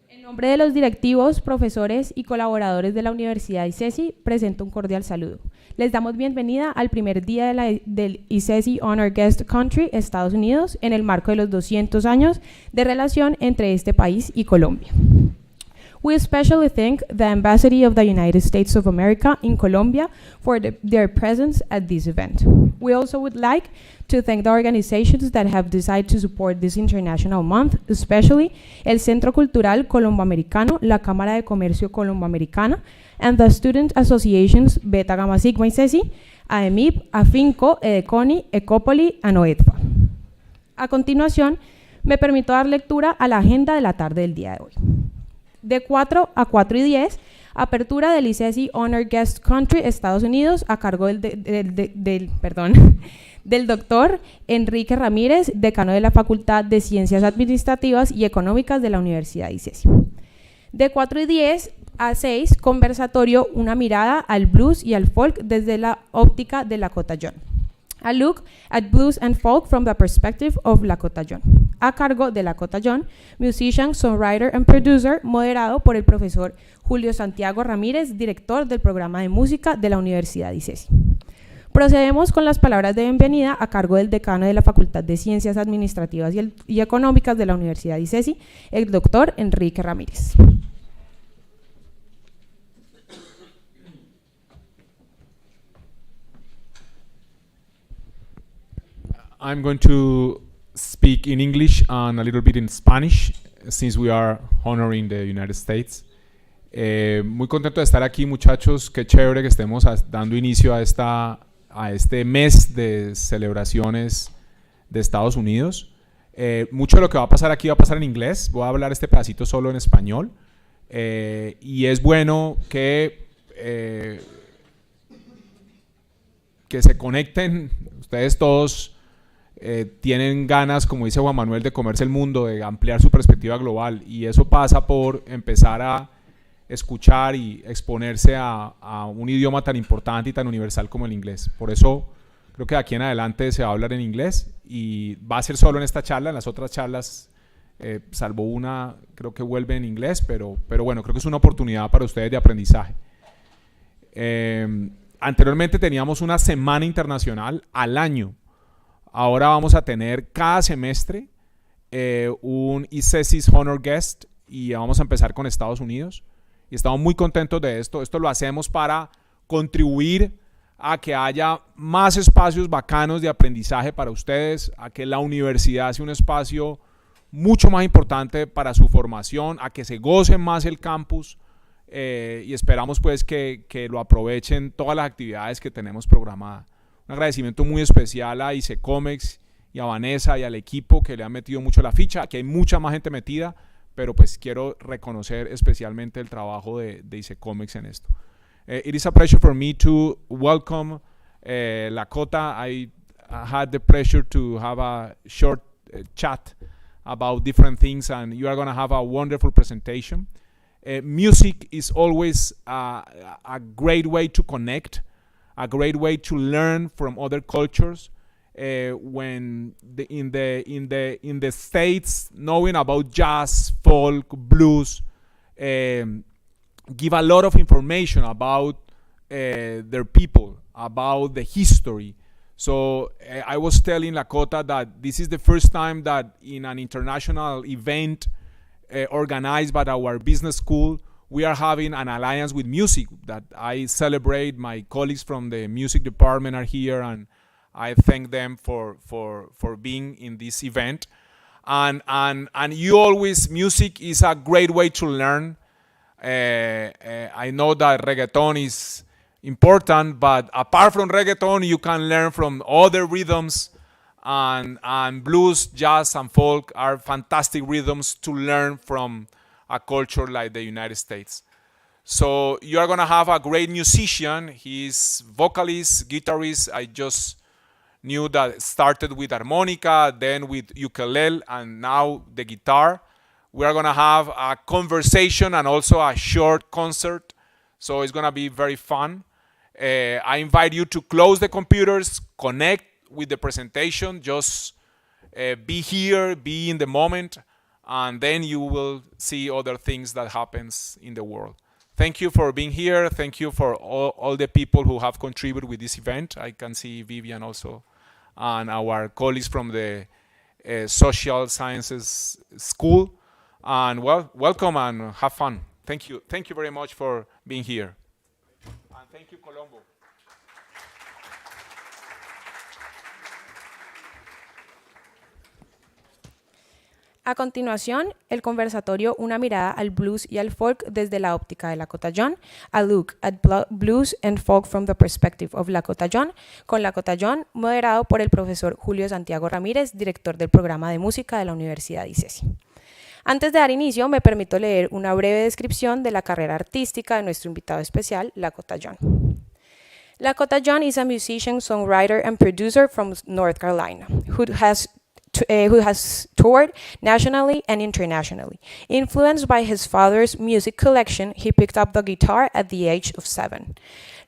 En nombre de los directivos, profesores y colaboradores de la Universidad ICESI, presento un cordial saludo. Les damos bienvenida al primer día del ICESI Honor Guest Country, Estados Unidos, en el marco de los 200 años de relación entre este país y Colombia. We especially thank the Embassy of the United States of America in Colombia for their presence at this event. We also would like to thank the organizations that have decided to support this International Month, especially el Centro Cultural Colomboamericano, la Cámara de Comercio Colomboamericana, and the student associations Beta Gamma Sigma ICESI, AEMIP, AFINCO, EDECONI, ECOPOLI, and OEDFA. A continuación, me permito dar lectura a la agenda de la tarde del día de hoy. De 4 a 4 y 10, apertura del ICESI Honor Guest Country, Estados Unidos, a cargo del doctor Enrique Ramírez, decano de la Facultad de Ciencias Administrativas y Económicas de la Universidad ICESI. De 4 y 10 a 6, conversatorio Una mirada al blues y al folk desde la óptica de Lakota John. A look at blues and folk from the perspective of Lakota John, a cargo de Lakota John, musician, songwriter and producer, moderado por el profesor Julio Santiago Ramírez, director del programa de música de la Universidad ICESI. Procedemos con las palabras de bienvenida a cargo del decano de la Facultad de Ciencias Administrativas y Económicas de la Universidad ICESI, el doctor Enrique Ramírez. I'm going to speak in English and a little bit in Spanish, since we are honoring the United States. Muy contento de estar aquí, muchachos. Qué chévere que estemos dando inicio a este mes de celebraciones de Estados Unidos. Mucho de lo que va a pasar aquí va a pasar en inglés. Voy a hablar este pedacito solo en español. Y es bueno que se conecten. Ustedes todos tienen ganas, como dice Juan Manuel, de comerse el mundo, de ampliar su perspectiva global, y eso pasa por empezar a escuchar y exponerse a un idioma tan importante y tan universal como el inglés. Por eso creo que de aquí en adelante se va a hablar en inglés, y va a ser solo en esta charla. En las otras charlas, salvo una, creo que vuelve en inglés, pero bueno, creo que es una oportunidad para ustedes de aprendizaje. Anteriormente teníamos una semana internacional al año. Ahora vamos a tener cada semestre un ICESI's Honor Guest, y vamos a empezar con Estados Unidos. Y estamos muy contentos de esto. Esto lo hacemos para contribuir a que haya más espacios bacanos de aprendizaje para ustedes, a que la universidad sea un espacio mucho más importante para su formación, a que se goce más el campus, y esperamos pues que lo aprovechen todas las actividades que tenemos programadas. Un agradecimiento muy especial a ICECOMEX y a Vanessa y al equipo que le han metido mucho la ficha. Aquí hay mucha más gente metida, pero pues quiero reconocer especialmente el trabajo de ICECOMEX en esto. It is a pleasure for me to welcome Lakota. I had the pleasure to have a short chat about different things, and you are going to have a wonderful presentation. Music is always a great way to connect, a great way to learn from other cultures. When in the States, knowing about jazz, folk, blues, give a lot of information about their people, about the history. So I was telling Lakota that this is the first time that in an international event organized by our business school, we are having an alliance with music that I celebrate. My colleagues from the music department are here, and I thank them for being in this event. And you always, music is a great way to learn. I know that reggaeton is important, but apart from reggaeton, you can learn from other rhythms, and blues, jazz, and folk are fantastic rhythms to learn from a culture like the United States. So you are going to have a great musician. He's vocalist, guitarist. I just knew that started with harmonica, then with ukulele, and now the guitar. We are going to have a conversation and also a short concert. So it's going to be very fun. I invite you to close the computers, connect with the presentation. Just be here, be in the moment, and then you will see other things that happens in the world. Thank you for being here. Thank you for all the people who have contributed with this event. I can see Vivian also, and our colleagues from the Social Sciences School. And well, welcome and have fun. Thank you. Thank you very much for being here. And thank you, Colombo. A continuación, el conversatorio Una mirada al blues y al folk desde la óptica de Lakota John, a look at blues and folk from the perspective of Lakota John, con Lakota John, moderado por el profesor Julio Santiago Ramírez, director del programa de música de la Universidad ICESI. Antes de dar inicio, me permito leer una breve descripción de la carrera artística de nuestro invitado especial, Lakota John. Lakota John is a musician, songwriter, and producer from North Carolina, who has toured nationally and internationally. Influenced by his father's music collection, he picked up the guitar at the age of 7.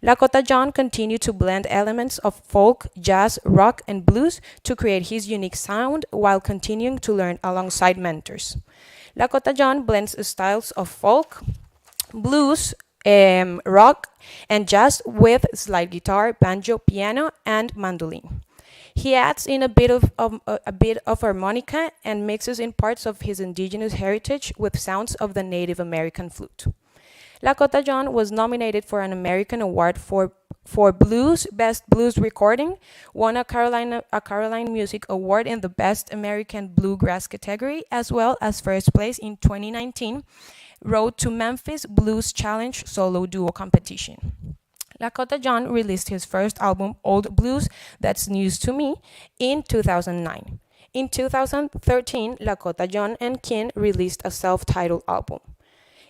Lakota John continued to blend elements of folk, jazz, rock, and blues to create his unique sound while continuing to learn alongside mentors. Lakota John blends styles of folk, blues, rock, and jazz with slide guitar, banjo, piano, and mandolin. He adds in a bit of harmonica and mixes in parts of his indigenous heritage with sounds of the Native American flute. Lakota John was nominated for an American Award for Blues, Best Blues Recording, won a Caroline Music Award in the Best American Bluegrass category, as well as first place in 2019 Road to Memphis Blues Challenge solo duo competition. Lakota John released his first album, Old Blues, That's News to Me, in 2009. In 2013, Lakota John and Kin released a self-titled album.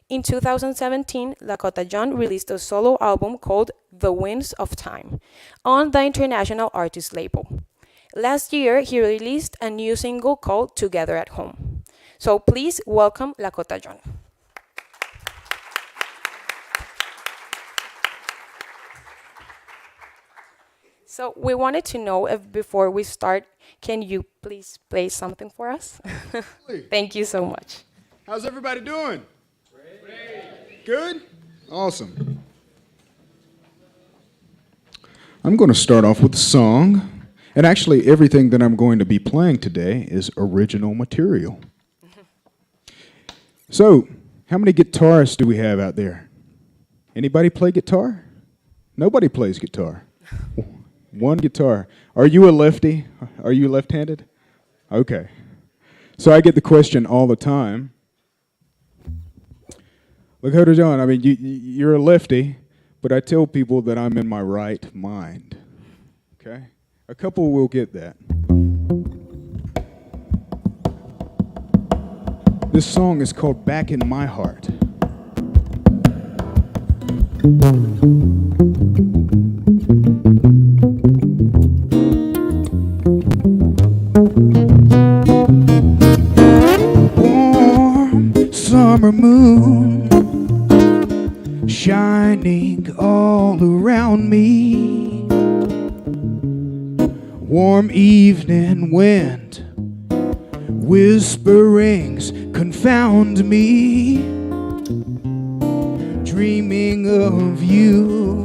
In 2017, Lakota John released a solo album called The Winds of Time on the International Artist label. Last year, he released a new single called Together at Home. So please welcome Lakota John. So we wanted to know if before we start, can you please play something for us? Thank you so much. How's everybody doing? Great. Good? Awesome. I'm going to start off with a song. And actually, everything that I'm going to be playing today is original material. So, how many guitarists do we have out there? Anybody play guitar? Nobody plays guitar. One guitar. Are you a lefty? Are you left-handed? Okay. So I get the question all the time. Lakota John, I mean, you're a lefty, but I tell people that I'm in my right mind. Okay? A couple will get that. This song is called Back in My Heart. Warm summer moon shining all around me. Warm evening wind whisperings confound me. Dreaming of you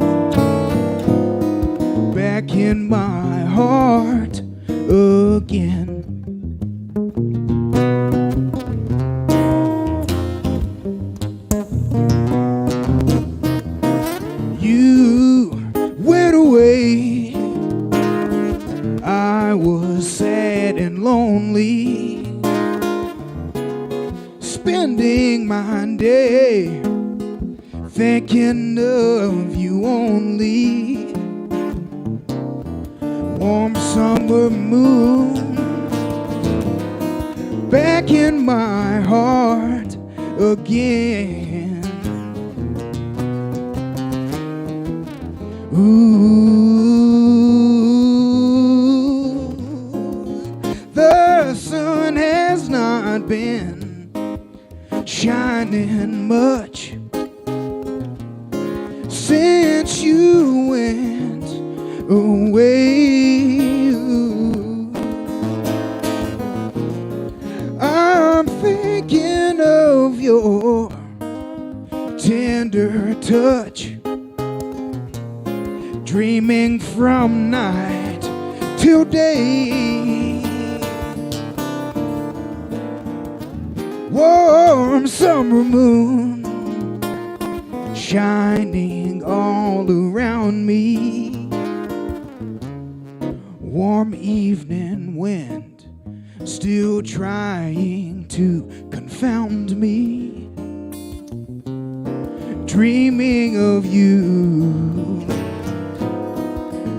back in my heart again. You went away, I was sad and lonely, spending my day thinking of you only. Warm summer moon back in my heart again. Ooh, the sun has not been shining much since you went away. touch, dreaming from night till day. Warm summer moon shining all around me. Warm evening wind still trying to confound me. Dreaming of you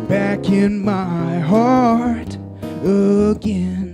back in my heart again.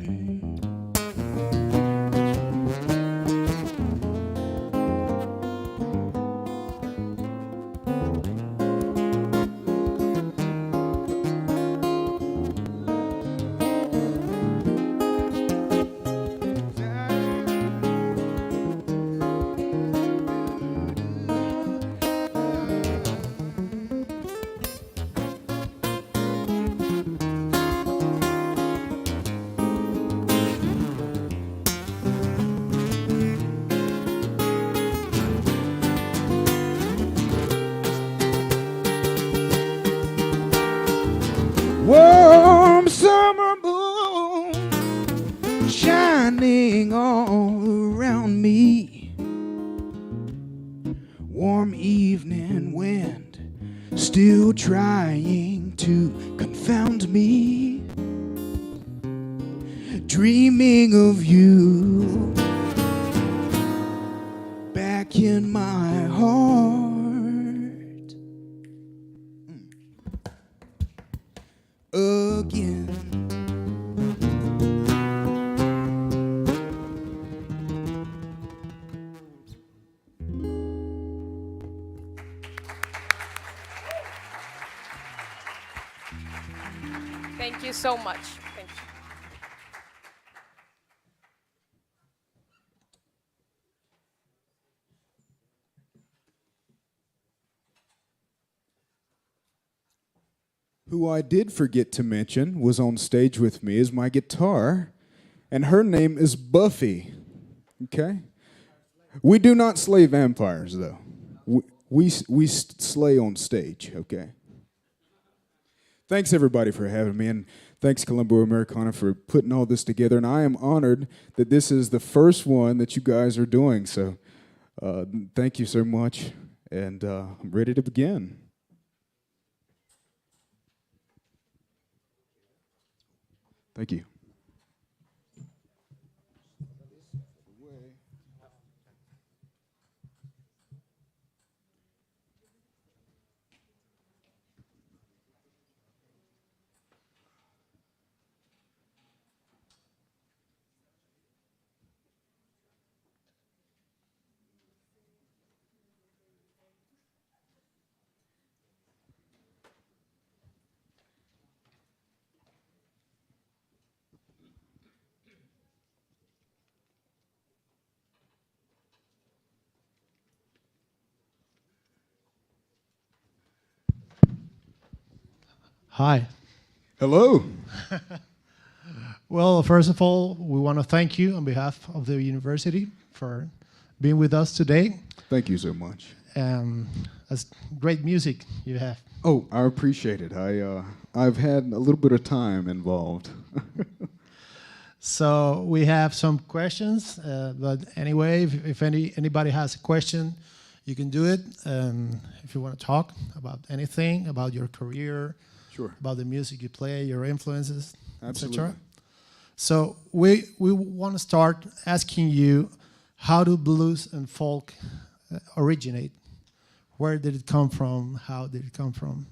Warm summer moon shining all around me. Warm evening wind still trying to confound me. Dreaming of you back in my heart again. Thank you so much. Thank you. Who I did forget to mention was on stage with me is my guitar, and her name is Buffy. Okay? We do not slay vampires, though. We slay on stage, okay? Thanks, everybody, for having me, and thanks, Colombo Americana, for putting all this together. And I am honored that this is the first one that you guys are doing, so thank you so much, and I'm ready to begin. Thank you. Hi. Hello. Well, first of all, we want to thank you on behalf of the university for being with us today. Thank you so much. That's great music you have. Oh, I appreciate it. I've had a little bit of time involved. So we have some questions, but anyway, if anybody has a question, you can do it. If you want to talk about anything, about your career, Sure. about the music you play, your influences, Absolutely. etc. So we want to start asking you, how do blues and folk originate? Where did it come from? How did it come from?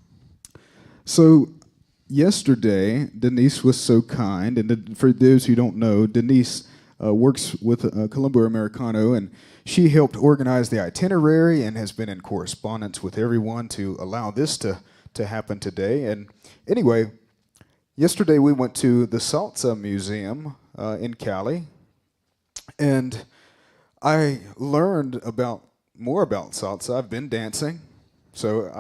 So yesterday, Denise was so kind, and for those who don't know, Denise works with Colombo Americano, and she helped organize the itinerary and has been in correspondence with everyone to allow this to happen today. And anyway, yesterday we went to the Salsa Museum in Cali, and I learned more about salsa. I've been dancing, so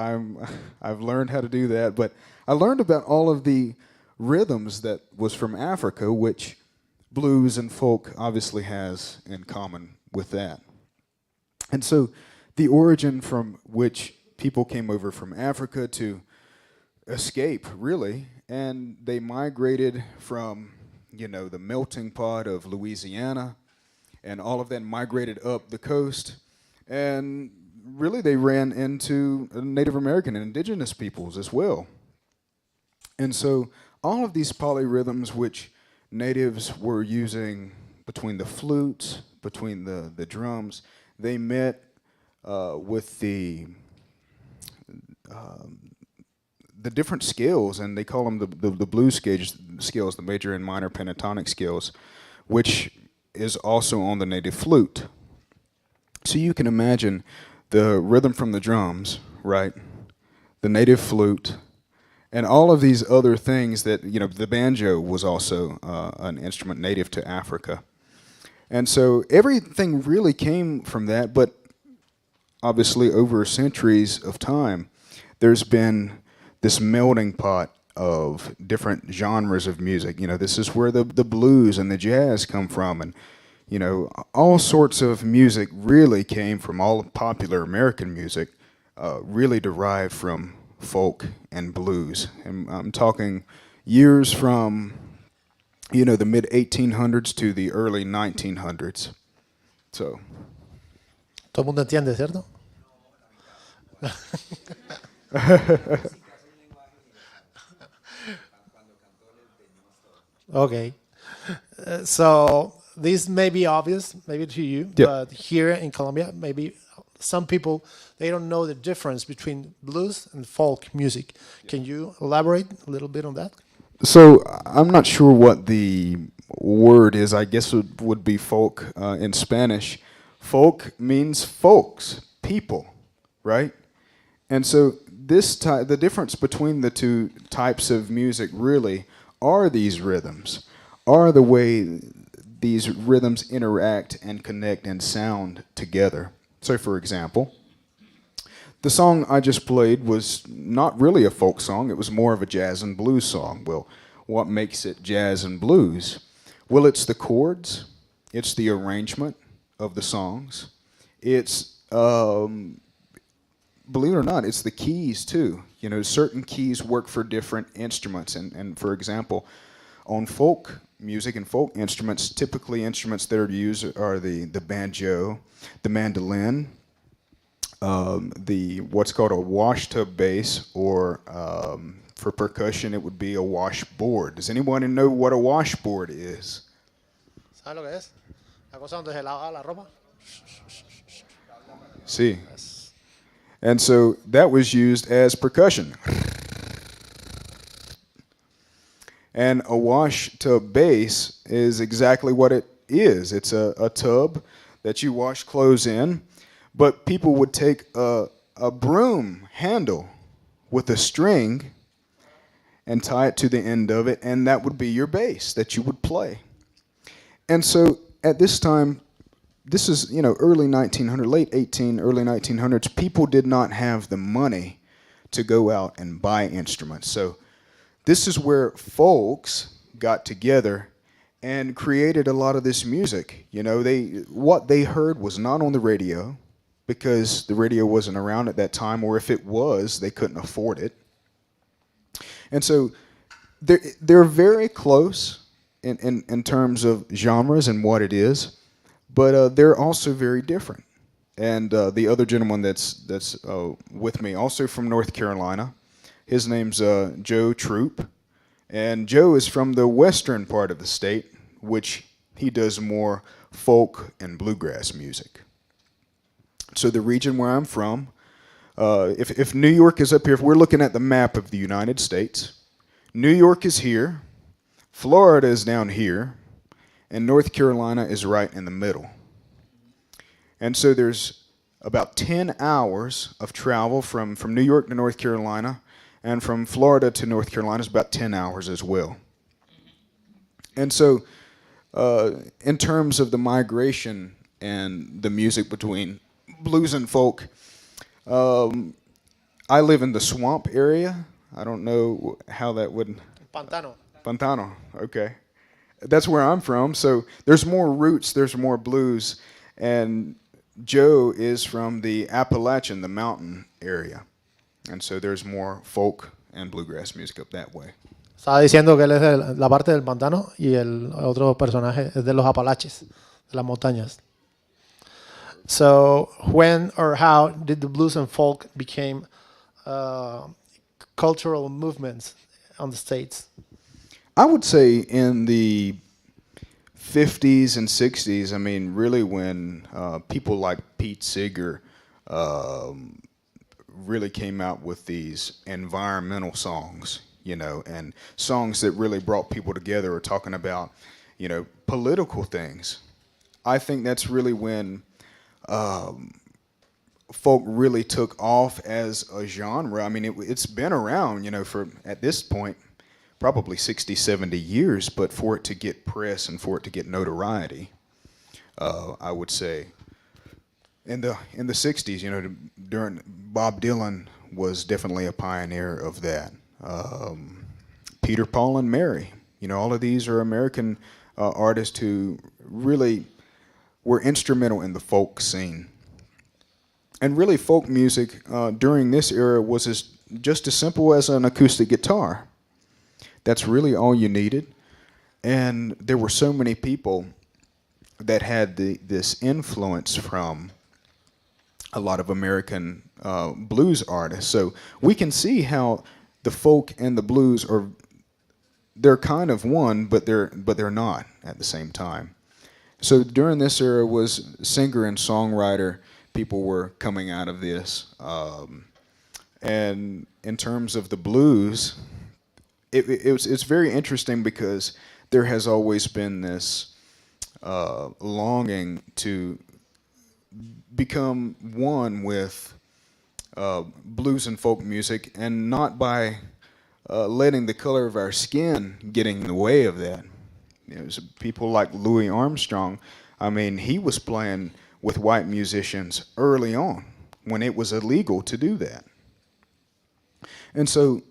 I've learned how to do that, but I learned about all of the rhythms that was from Africa, which blues and folk obviously has in common with that. And so the origin from which people came over from Africa to escape, really, and they migrated from, the melting pot of Louisiana, and all of that migrated up the coast, and really they ran into Native American and indigenous peoples as well. And so all of these polyrhythms which natives were using between the flutes, between the drums, they met with the different scales, and they call them the blues scales, the major and minor pentatonic scales, which is also on the native flute. So you can imagine the rhythm from the drums, right? The native flute, and all of these other things that, the banjo was also an instrument native to Africa. And so everything really came from that, but obviously over centuries of time, there's been this melting pot of different genres of music. This is where the blues and the jazz come from, and all sorts of music really came from all popular American music, really derived from folk and blues. And I'm talking years from, the mid-1800s to the early 1900s. So. ¿Todo el mundo entiende, cierto? Okay. So this may be obvious, maybe to you, Yep. but here in Colombia, maybe some people, they don't know the difference between blues and folk music. Can you elaborate a little bit on that? So I'm not sure what the word is. I guess it would be folk in Spanish. Folk means folks, people, right? And so the difference between the two types of music really are these rhythms, are the way these rhythms interact and connect and sound together. So for example, the song I just played was not really a folk song, it was more of a jazz and blues song. Well, what makes it jazz and blues? Well, it's the chords, it's the arrangement of the songs, it's, believe it or not, it's the keys too. Certain keys work for different instruments, and for example, on folk music and folk instruments, typically instruments that are used are the banjo, the mandolin, the what's called a washtub bass, or for percussion it would be a washboard. Does anyone know what a washboard is? ¿Sabes lo que es? La cosa donde se lava la ropa. See. And so that was used as percussion. And a wash tub bass is exactly what it is. It's a tub that you wash clothes in, but people would take a broom handle with a string and tie it to the end of it, and that would be your bass that you would play. And so at this time, this is, early 1900, late 18, early 1900s, people did not have the money to go out and buy instruments. So this is where folks got together and created a lot of this music. What they heard was not on the radio, because the radio wasn't around at that time, or if it was, they couldn't afford it. And so they're very close in terms of genres and what it is, but they're also very different. And the other gentleman that's with me, also from North Carolina, his name's Joe Troop, and Joe is from the western part of the state, which he does more folk and bluegrass music. So the region where I'm from, if New York is up here, if we're looking at the map of the United States, New York is here, Florida is down here, and North Carolina is right in the middle. And so there's about 10 hours of travel from New York to North Carolina, and from Florida to North Carolina is about 10 hours as well. And so in terms of the migration and the music between blues and folk, I live in the swamp area. I don't know how that would... Pantano. Pantano, okay. That's where I'm from, so there's more roots, there's more blues, and Joe is from the Appalachian, the mountain area. And so there's more folk and bluegrass music up that way. Estaba diciendo que él es de la parte del pantano y el otro personaje es de los Apalaches, de las montañas. So when or how did the blues and folk became cultural movements on the States? I would say in the 50s and 60s, I mean, really when people like Pete Seeger really came out with these environmental songs, you know, and songs that really brought people together or talking about, you know, political things. I think that's really when folk really took off as a genre. I mean, it's been around, you know, for, at this point, probably 60, 70 years, but for it to get press and for it to get notoriety, I would say in the 60s, you know, during Bob Dylan was definitely a pioneer of that. Peter, Paul, and Mary, you know, all of these are American artists who really were instrumental in the folk scene. And really, folk music during this era was just as simple as an acoustic guitar. That's really all you needed. And there were so many people that had this influence from a lot of American blues artists. So we can see how the folk and the blues they're kind of one, but they're not at the same time. So during this era was singer and songwriter. People were coming out of this. And in terms of the blues, it's very interesting because there has always been this longing to become one with blues and folk music, and not by letting the color of our skin getting in the way of that. You know, people like Louis Armstrong, I mean, he was playing with white musicians early on when it was illegal to do that. And so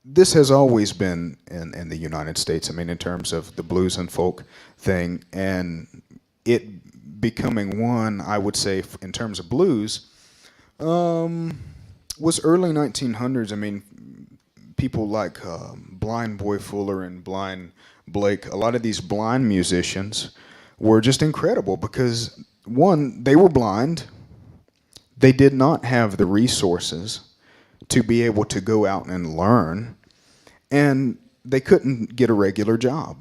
this has always been in the United States, I mean, in terms of the blues and folk thing, and it becoming one, I would say, in terms of blues, was early 1900s. I mean, people like Blind Boy Fuller and Blind Blake, a lot of these blind musicians were just incredible because, one, they were blind. They did not have the resources to be able to go out and learn, and they couldn't get a regular job.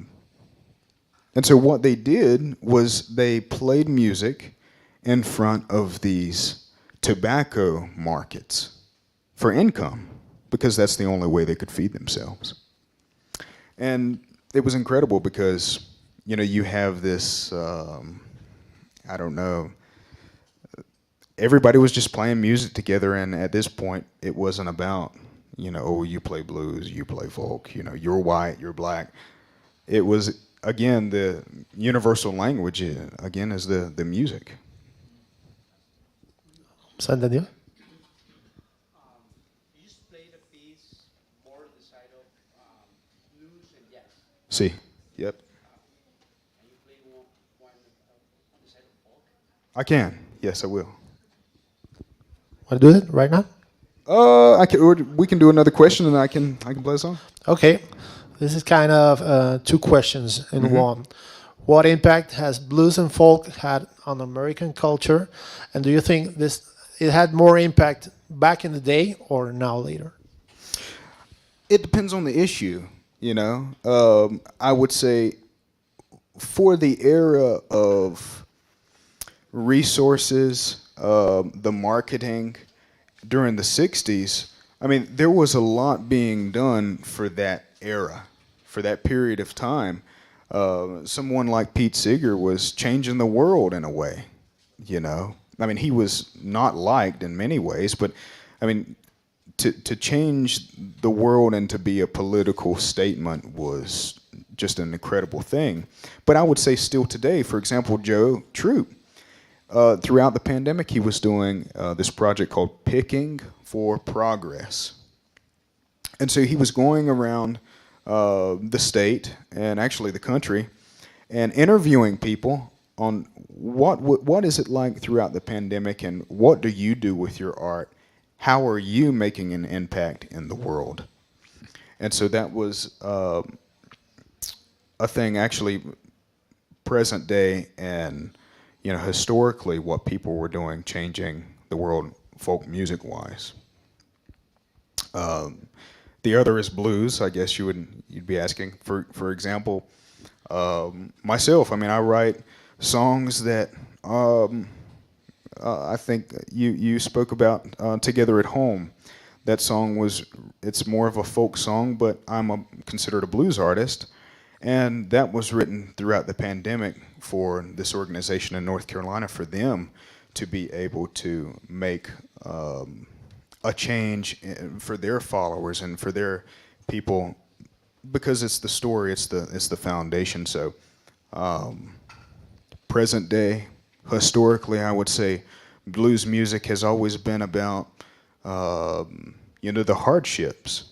And so what they did was they played music in front of these tobacco markets for income, because that's the only way they could feed themselves. And it was incredible because, you know, you have this, I don't know, everybody was just playing music together, and at this point, it wasn't about, you know, oh, you play blues, you play folk, you know, you're white, you're black. It was, again, the universal language, again, is the music. ¿Se entendió? You just played a piece more on the side of blues and jazz. See, yep. Can you play one on the side of folk? I can, yes, I will. Want to do it right now? We can do another question, and I can play a song. Okay. This is kind of two questions in one. What impact has blues and folk had on American culture? And do you think it had more impact back in the day or now later? It depends on the issue, you know. I would say for the era of resources, the marketing during the 60s, I mean, there was a lot being done for that era, for that period of time. Someone like Pete Seeger was changing the world in a way, you know. I mean, he was not liked in many ways, but, I mean, to change the world and to be a political statement was just an incredible thing. But I would say still today, for example, Joe Troop, throughout the pandemic, he was doing this project called Picking for Progress. And so he was going around the state and actually the country and interviewing people on what is it like throughout the pandemic, and what do you do with your art? How are you making an impact in the world? And so that was a thing, actually, present day and historically, what people were doing, changing the world folk music wise. The other is blues. I guess you'd be asking. For example, myself. I mean, I write songs that I think you spoke about together at home. That song it's more of a folk song, but I'm considered a blues artist, and that was written throughout the pandemic for this organization in North Carolina, for them to be able to make a change for their followers and for their people, because it's the story, it's the foundation. So present day, historically, I would say blues music has always been about the hardships,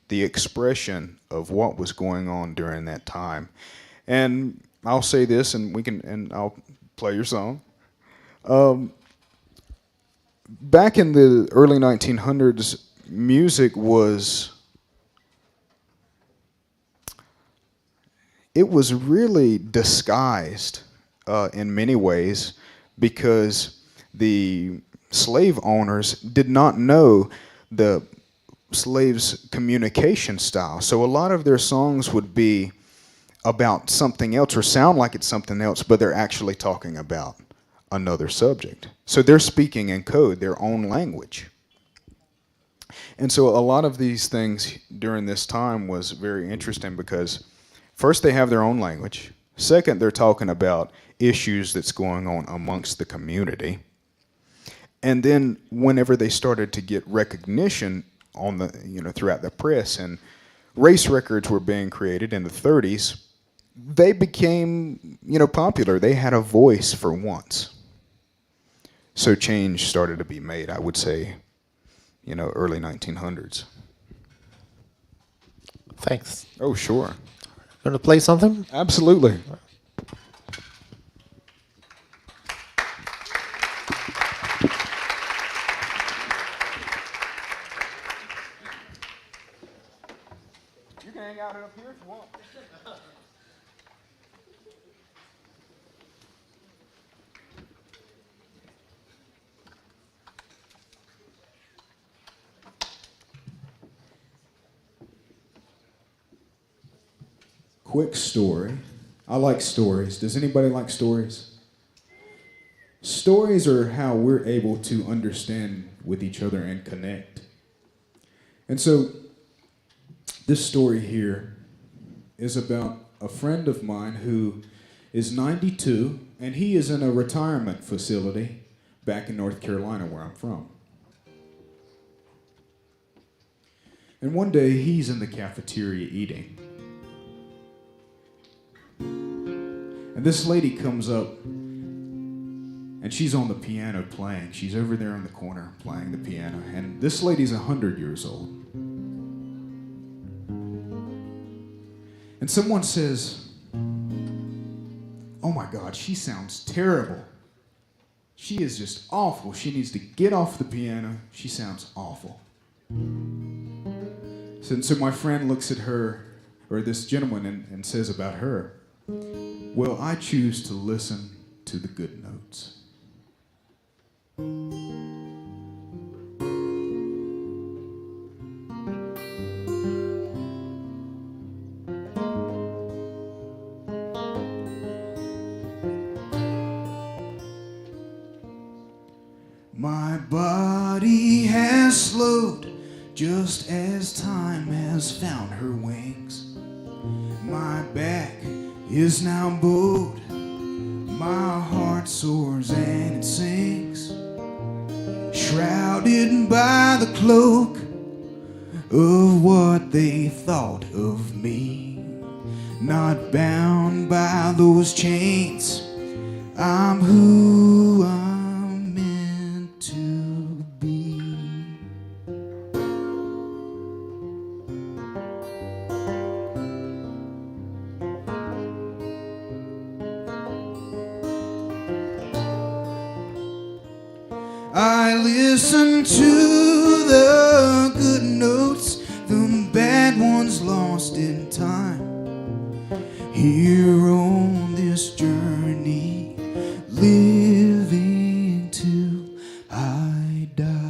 the expression of what was going on during that time. And I'll say this, and I'll play your song. Back in the early 1900s, music was really disguised in many ways, because the slave owners did not know the slaves' communication style. So a lot of their songs would be about something else or sound like it's something else, but they're actually talking about another subject. So they're speaking in code, their own language. And so a lot of these things during this time was very interesting, because first, they have their own language. Second, they're talking about issues that's going on amongst the community. And then whenever they started to get recognition on the, throughout the press, and race records were being created in the 30s, they became, popular. They had a voice for once. So change started to be made, I would say, early 1900s. Thanks. Oh, sure. Going to play something? Absolutely. You can hang out up here if you want. Quick story. I like stories. Does anybody like stories? Stories are how we're able to understand with each other and connect. And so this story here is about a friend of mine who is 92, and he is in a retirement facility back in North Carolina, where I'm from. And one day he's in the cafeteria eating. And this lady comes up, and she's on the piano playing. She's over there in the corner playing the piano. And this lady's 100 years old. And someone says, "Oh my God, she sounds terrible. She is just awful. She needs to get off the piano. She sounds awful." So my friend looks at her, or this gentleman, and says about her, "Well, I choose to listen to the good notes." My body has slowed just as time has found her wings. My back is now bowed, my heart soars and it sinks, shrouded by the cloak of what they thought of me. Not bound by those chains, I'm who I'm meant to be. I listen to the good notes, the bad ones lost in time. Here on this journey, living till I die.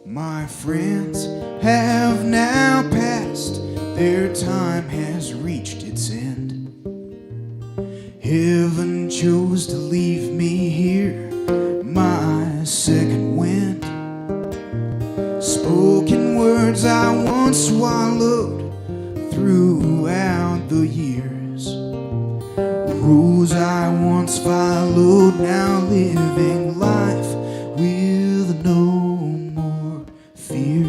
My friends have now passed, their time has reached its end. Heaven chose to leave me here, my second wind. Spoken words I once swallowed throughout the years. Rules I once followed, now living life with no more fear.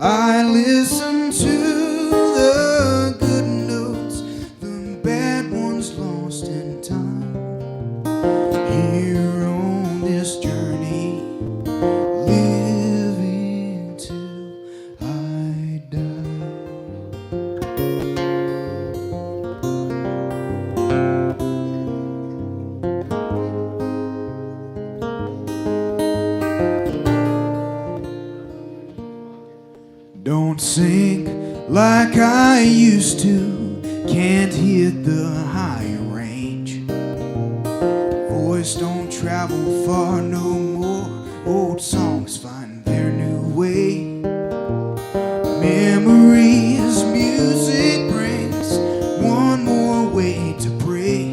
I listen to the good notes, the bad ones lost in time. Here on this journey, living till I die. Don't sing like I used to, can't hit the high range. Voice don't travel far no more, old songs find their new way. Memories music brings, one more way to pray.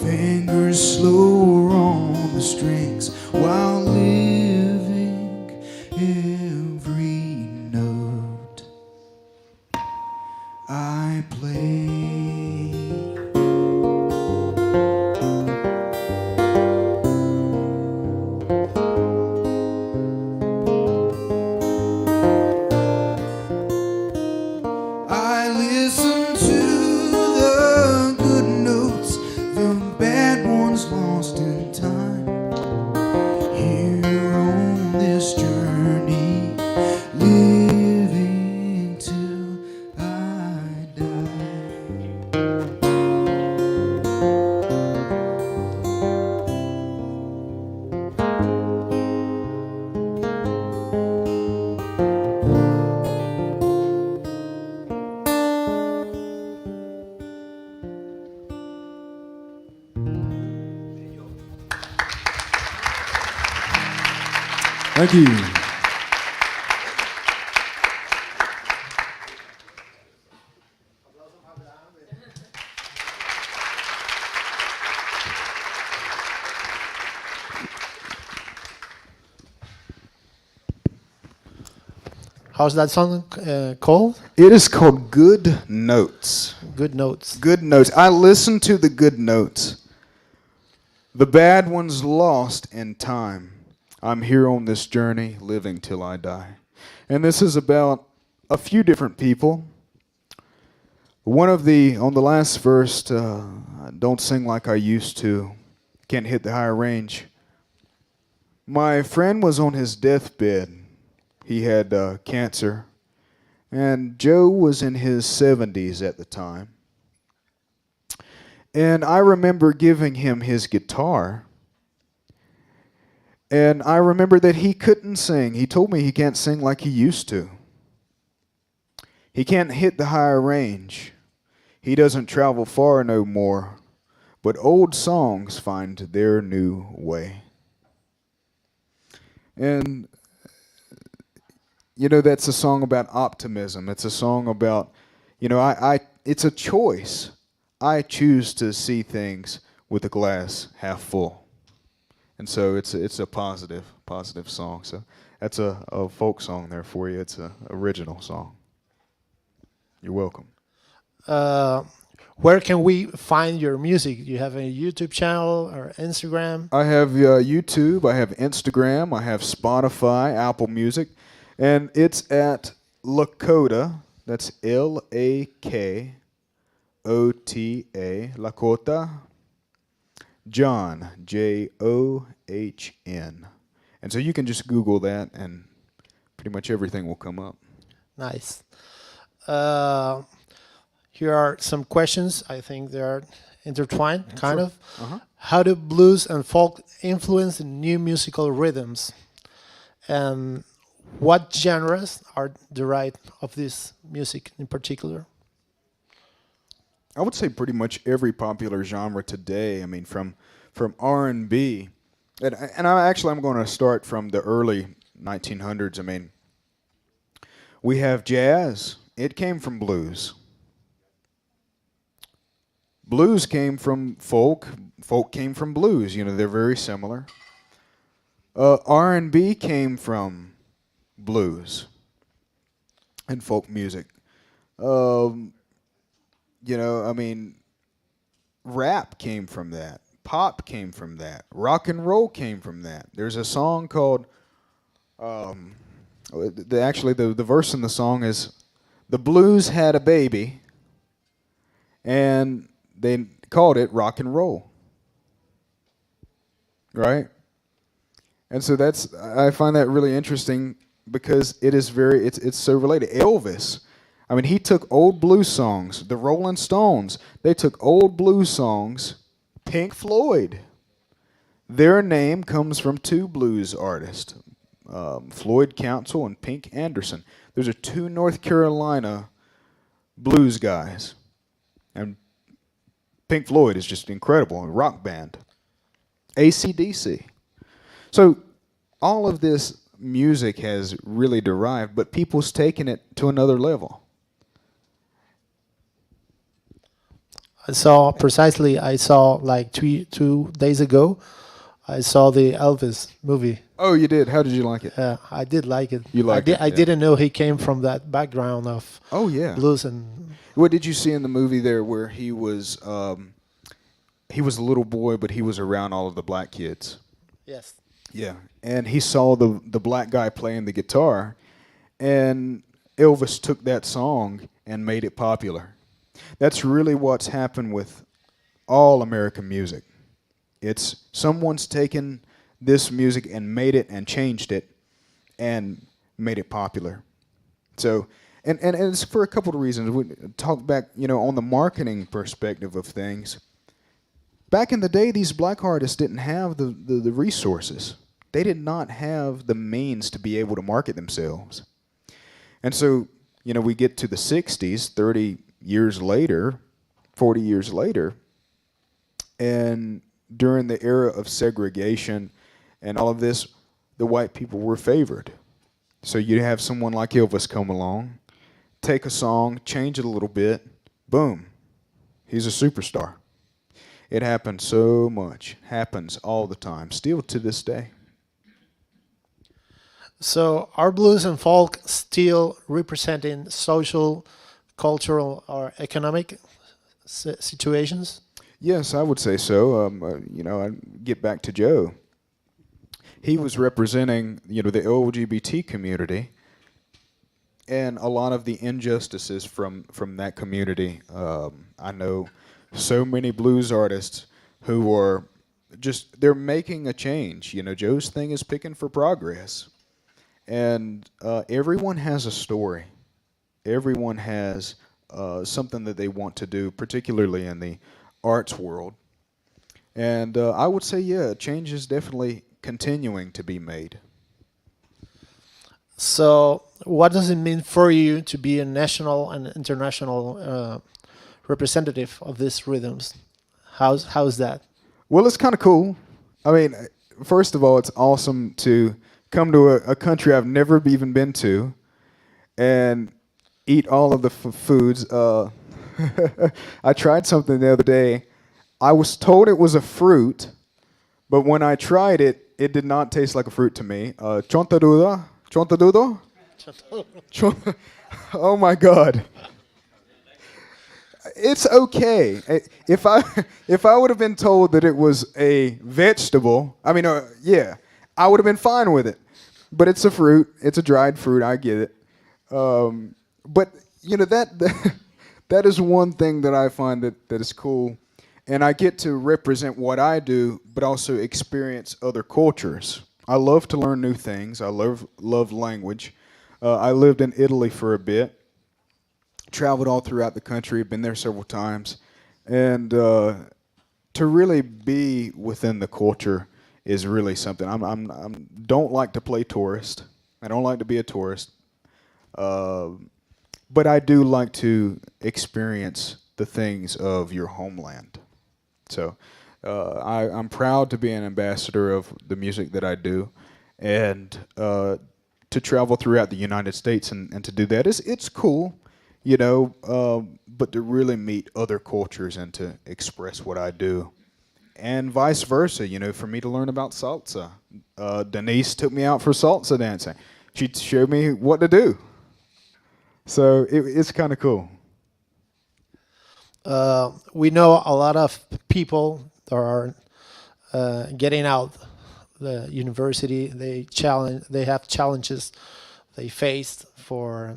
Fingers slower on the strings while living every note I play. I listen to the good notes, the bad ones lost in time. Here on this journey, living till I die. Thank you. How's that song called? It is called Good Notes. Good Notes. Good Notes. I listen to the good notes. The bad ones lost in time. I'm here on this journey, living till I die. And this is about a few different people. On the last verse, don't sing like I used to, can't hit the higher range. My friend was on his deathbed. He had cancer. And Joe was in his 70s at the time. And I remember giving him his guitar. And I remember that he couldn't sing. He told me he can't sing like he used to. He can't hit the higher range. He doesn't travel far no more. But old songs find their new way. And, you know, that's a song about optimism. It's a song about, you know, it's a choice. I choose to see things with the glass half full. And so it's a positive song. So that's a folk song there for you. It's an original song. You're welcome. Where can we find your music? You have a YouTube channel or Instagram? I have YouTube. I have Instagram. I have Spotify, Apple Music. And it's at Lakota. That's Lakota, Lakota John, John. And so you can just Google that, and pretty much everything will come up. Nice. Here are some questions. I think they are intertwined, kind of. How do blues and folk influence the new musical rhythms? And what genres are derived of this music in particular? I would say pretty much every popular genre today. I mean, from R&B, and I'm going to start from the early 1900s. I mean, we have jazz. It came from blues. Blues came from folk. Folk came from blues. You know, they're very similar. R&B came from blues and folk music. You know, I mean, rap came from that. Pop came from that. Rock and roll came from that. There's a song called, the verse in the song is, "The blues had a baby, and they called it rock and roll." Right? And so I find that really interesting because it's so related. Elvis, I mean, he took old blues songs. The Rolling Stones, they took old blues songs. Pink Floyd, their name comes from two blues artists, Floyd Council and Pink Anderson. Those are two North Carolina blues guys. And Pink Floyd is just incredible, a rock band. AC/DC. So all of this music has really derived, but people's taken it to another level. I saw like two days ago, I saw the Elvis movie. Oh, you did? How did you like it? Yeah, I did like it. You liked it? I didn't know he came from that background of blues and. What did you see in the movie there where he was a little boy, but he was around all of the black kids? Yes. Yeah, and he saw the black guy playing the guitar, and Elvis took that song and made it popular. That's really what's happened with all American music. It's someone's taken this music and made it and changed it and made it popular. So, and it's for a couple of reasons. We talk back, you know, on the marketing perspective of things. Back in the day, these black artists didn't have the resources. They did not have the means to be able to market themselves. And so, you know, we get to the 60s, 30 years later, 40 years later, and during the era of segregation and all of this, the white people were favored. So you have someone like Elvis come along, take a song, change it a little bit, boom, he's a superstar. It happens so much, happens all the time, still to this day. So are blues and folk still representing social, cultural, or economic situations? Yes, I would say so. You know, I get back to Joe. He was representing, you know, the LGBT community and a lot of the injustices from that community. I know so many blues artists who are they're making a change. You know, Joe's thing is picking for progress. And everyone has a story. Everyone has something that they want to do, particularly in the arts world. And I would say, yeah, change is definitely continuing to be made. So what does it mean for you to be a national and international representative of these rhythms? How's that? Well, it's kind of cool. I mean, first of all, it's awesome to come to a country I've never even been to and eat all of the foods. I tried something the other day. I was told it was a fruit, but when I tried it, it did not taste like a fruit to me. Chontadudo? Chontadudo? Oh my God. It's okay. If I would have been told that it was a vegetable, I mean, yeah, I would have been fine with it. but it's a fruit. It's a dried fruit. I get it. But you know that is one thing that I find that is cool, and I get to represent what I do, but also experience other cultures. I love to learn new things. I love language. I lived in Italy for a bit, traveled all throughout the country, been there several times, and to really be within the culture is really something. I'm don't like to play tourist. I don't like to be a tourist, but I do like to experience the things of your homeland. So I'm proud to be an ambassador of the music that I do, and to travel throughout the United States and to do that it's cool, you know. But to really meet other cultures and to express what I do, and vice versa, you know, for me to learn about salsa. Denise took me out for salsa dancing. She showed me what to do. So it's kind of cool. We know a lot of people that are getting out the university. They have challenges they faced for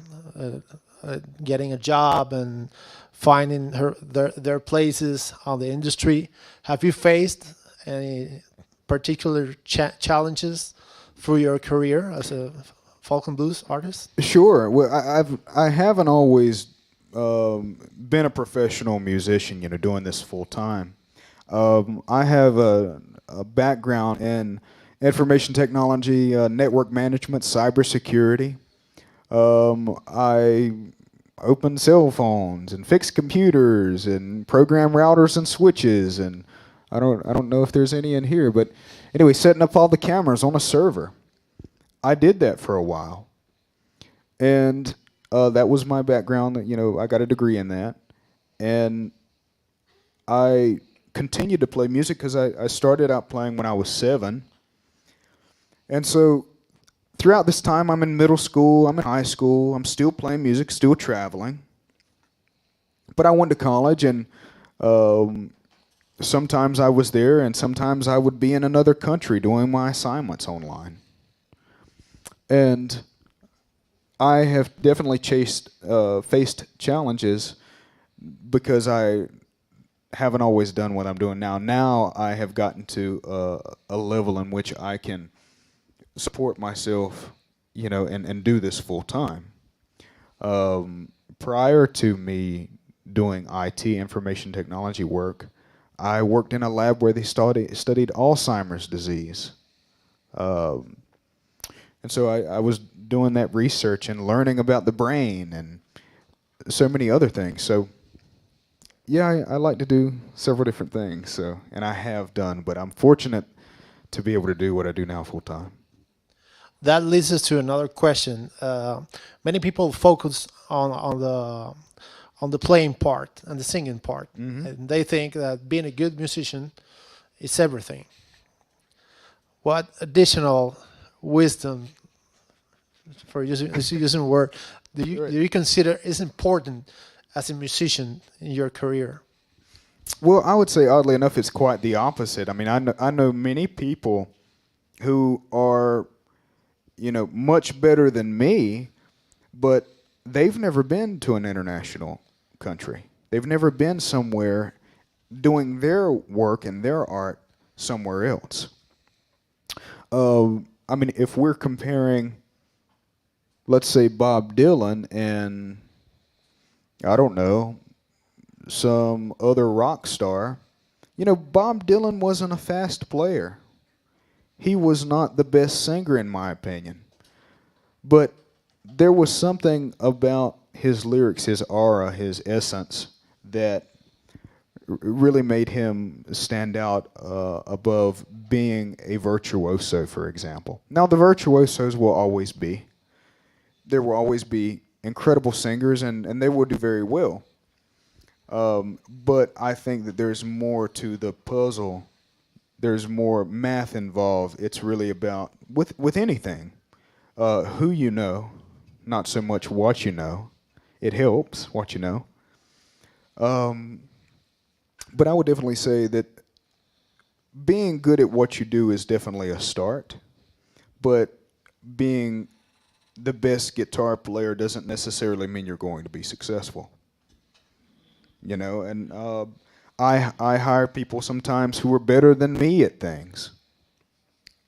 getting a job and finding their places on the industry. Have you faced any particular challenges through your career as a folk and blues artist? Sure. Well, I haven't always been a professional musician, you know, doing this full time. I have a background in information technology, network management, cybersecurity. I open cell phones and fix computers and program routers and switches, and I don't know if there's any in here, but anyway, setting up all the cameras on a server. I did that for a while, and that was my background. You know, I got a degree in that, and I continued to play music because I started out playing when I was 7, and so throughout this time, I'm in middle school, I'm in high school, I'm still playing music, still traveling. But I went to college, and sometimes I was there, and sometimes I would be in another country doing my assignments online. And I have definitely faced challenges because I haven't always done what I'm doing now. Now I have gotten to a level in which I can support myself, you know, and do this full time. Prior to me doing IT, information technology work, I worked in a lab where they studied Alzheimer's disease. And so I was doing that research and learning about the brain and so many other things. So yeah, I like to do several different things. So, and I have done, but I'm fortunate to be able to do what I do now full time. That leads us to another question. Many people focus on the playing part and the singing part, and they think that being a good musician is everything. What additional wisdom, for using a word, do you consider is important as a musician in your career? Well, I would say, oddly enough, it's quite the opposite. I mean, I know many people who are, you know, much better than me, but they've never been to an international country. They've never been somewhere doing their work and their art somewhere else. I mean, if we're comparing, let's say, Bob Dylan and, I don't know, some other rock star, you know, Bob Dylan wasn't a fast player. He was not the best singer, in my opinion. But there was something about his lyrics, his aura, his essence, that really made him stand out above being a virtuoso, for example. Now, the virtuosos will always be. There will always be incredible singers, and they will do very well. But I think that there's more to the puzzle. There's more math involved. It's really about, with anything, who you know, not so much what you know. It helps, what you know. But I would definitely say that being good at what you do is definitely a start. But being the best guitar player doesn't necessarily mean you're going to be successful. You know, and I hire people sometimes who are better than me at things.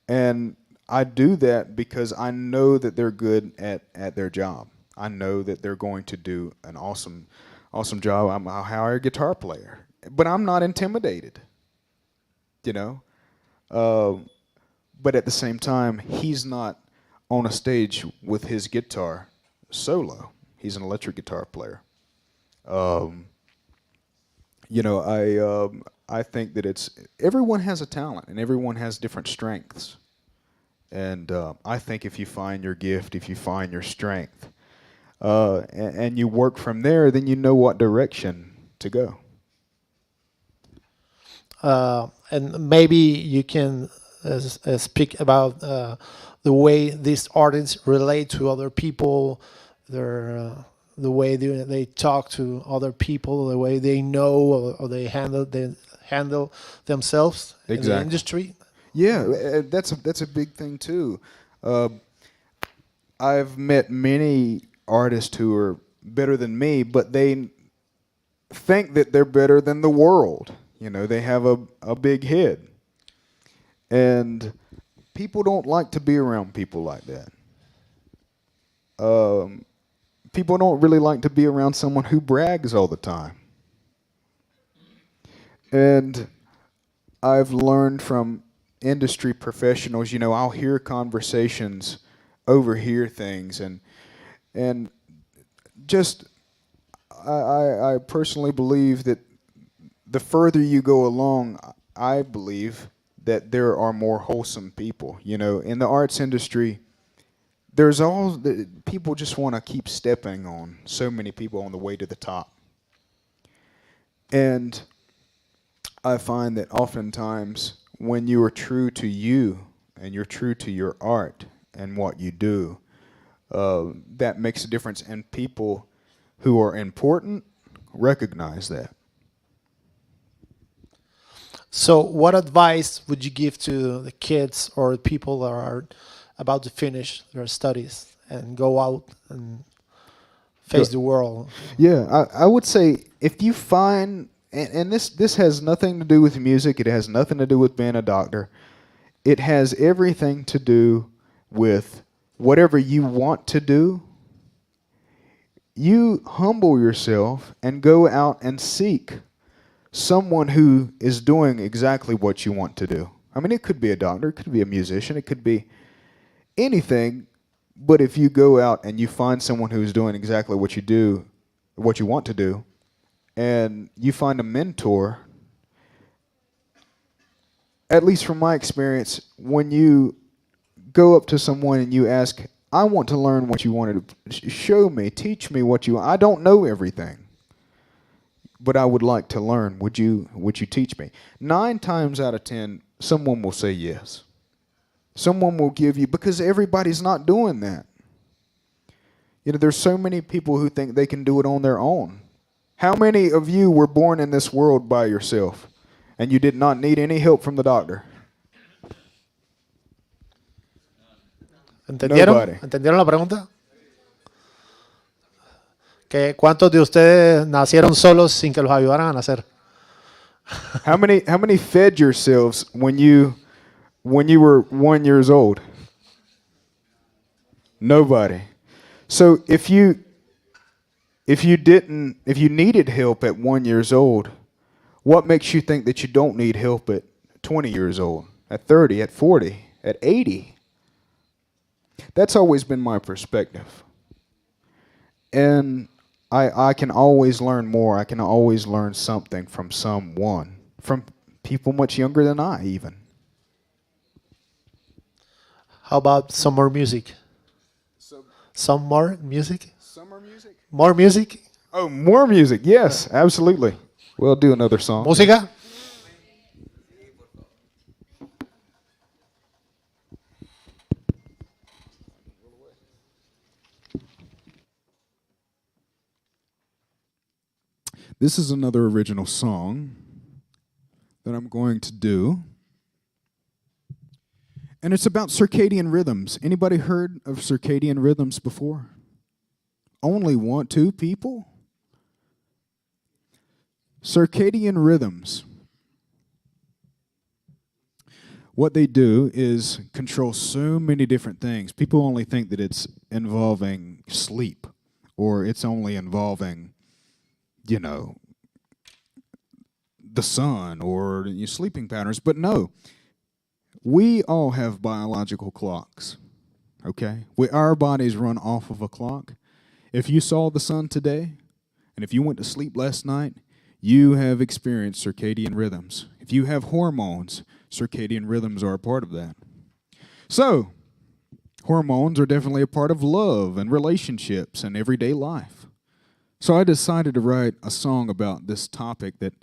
And I do that because I know that they're good at their job. I know that they're going to do an awesome job. I'll hire a guitar player. But I'm not intimidated, you know. But at the same time, he's not on a stage with his guitar solo. He's an electric guitar player. You know, I think that everyone has a talent and everyone has different strengths. And I think if you find your gift, if you find your strength, and you work from there, then you know what direction to go. And maybe you can speak about the way these artists relate to other people, the way they talk to other people, the way they know or they handle themselves in the industry. Yeah, that's a big thing too. I've met many artists who are better than me, but they think that they're better than the world. You know, they have a big head. And people don't like to be around people like that. People don't really like to be around someone who brags all the time. And I've learned from industry professionals, you know, I'll hear conversations, overhear things, and just I personally believe that the further you go along, I believe that there are more wholesome people. You know, in the arts industry, people just want to keep stepping on so many people on the way to the top. And I find that oftentimes when you are true to you and you're true to your art and what you do, that makes a difference. And people who are important recognize that. So what advice would you give to the kids or people that are about to finish their studies and go out and face the world? Yeah, I would say if you find, and this has nothing to do with music, it has nothing to do with being a doctor, it has everything to do with whatever you want to do. You humble yourself and go out and seek someone who is doing exactly what you want to do. I mean, it could be a doctor, it could be a musician, it could be anything, but if you go out and you find someone who's doing exactly what you want to do, and you find a mentor, at least from my experience, when you go up to someone and you ask, I want to learn what you wanted to show me, teach me what you want. I don't know everything, but I would like to learn. Would you teach me? 9 times out of 10, someone will say yes. Someone will give you, because everybody's not doing that. You know, there's so many people who think they can do it on their own. How many of you were born in this world by yourself and you did not need any help from the doctor? ¿Entendieron? Nobody. ¿Entendieron la pregunta? ¿Cuántos de ustedes nacieron solos sin que los ayudaran a nacer? How many fed yourselves when you were 1 year old? Nobody. So if you needed help at 1 year old, what makes you think that you don't need help at 20 years old, at 30, at 40, at 80? That's always been my perspective. And I can always learn more. I can always learn something from someone, from people much younger than I even. How about some more music? Some more music? Summer music? More music? Oh, more music. Yes, absolutely. We'll do another song. Música? This is another original song that I'm going to do. And it's about circadian rhythms. Anybody heard of circadian rhythms before? Only one, two people? Circadian rhythms. What they do is control so many different things. People only think that it's involving sleep, or it's only involving, the sun or your sleeping patterns. But no, we all have biological clocks, okay? Our bodies run off of a clock. If you saw the sun today, and if you went to sleep last night, you have experienced circadian rhythms. If you have hormones, circadian rhythms are a part of that. So, hormones are definitely a part of love and relationships and everyday life. So I decided to write a song about this topic that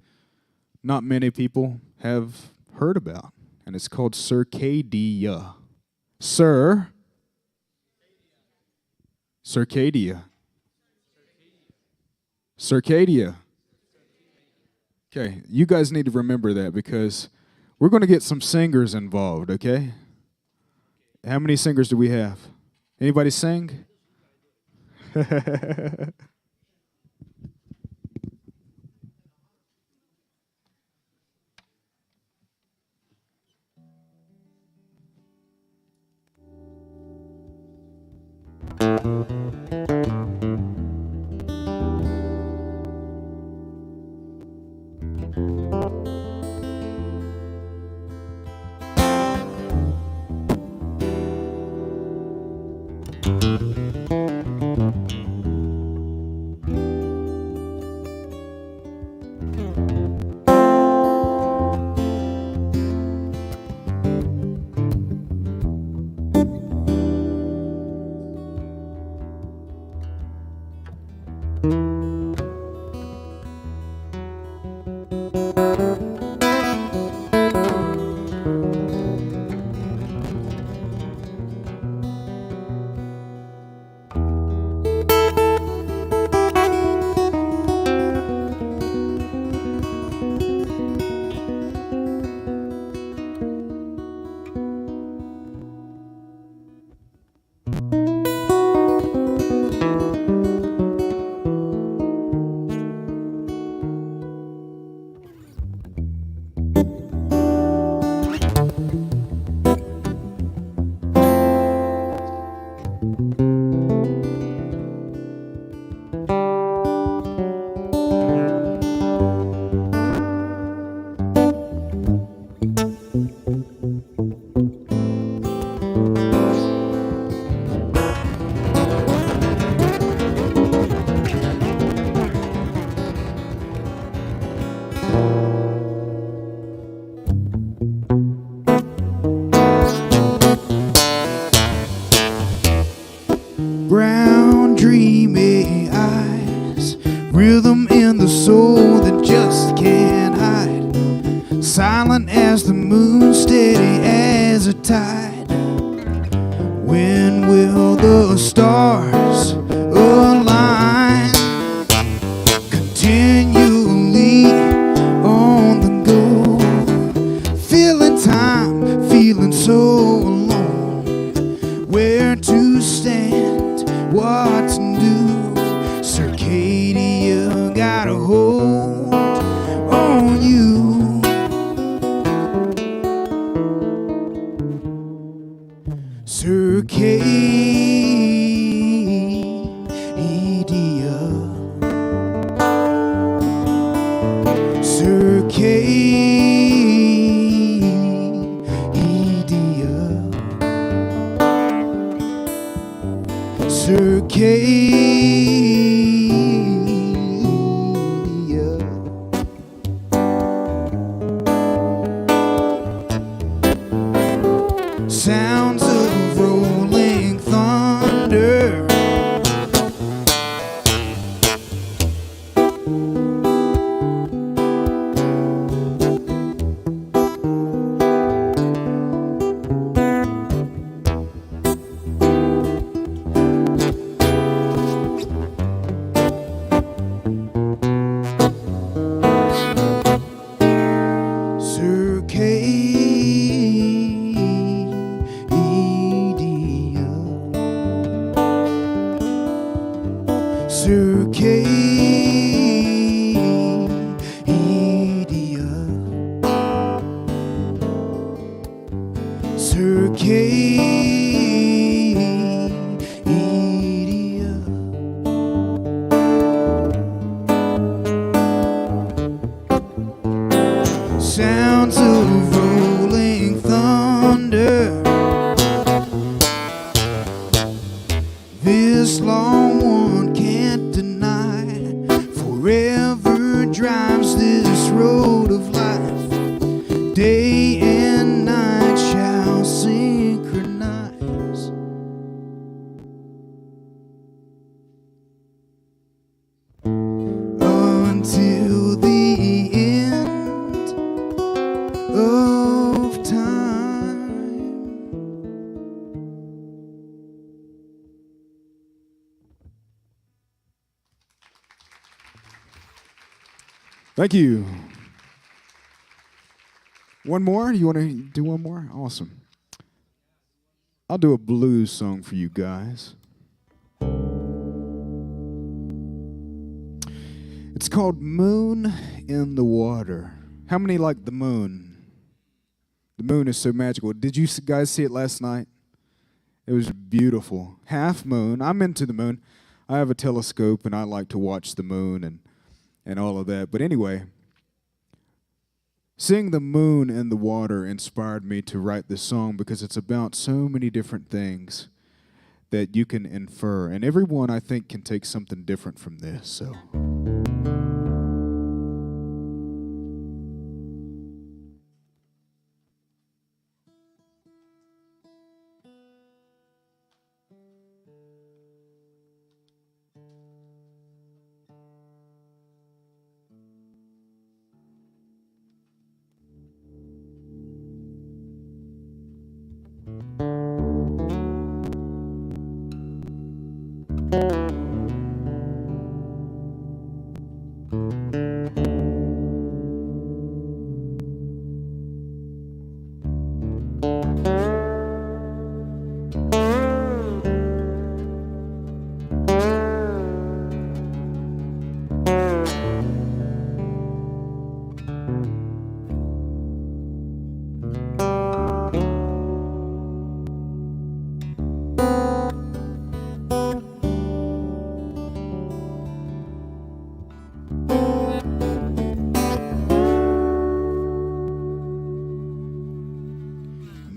not many people have heard about, and it's called Circadia. Circadia. Okay, you guys need to remember that because we're going to get some singers involved, okay? How many singers do we have? Anybody sing? Brown, dreamy eyes, rhythm in the soul that just can't hide. Silent as the moon, steady as a tide. When will the stars align? Continually on the go, feeling time, feeling so alone. Where to stand, what to do? Circadia got a hold on you. Circadia. sounds of rolling thunder. This long one can't deny, forever drives this road of life. Day and night shall synchronize. Until the end of time. Thank you. One more? You want to do one more? Awesome. I'll do a blues song for you guys. It's called Moon in the Water. How many like the moon? The moon is so magical. Did you guys see it last night? It was beautiful. Half moon. I'm into the moon. I have a telescope and I like to watch the moon and all of that. But anyway, seeing the moon in the water inspired me to write this song because it's about so many different things that you can infer. And everyone, I think, can take something different from this. So.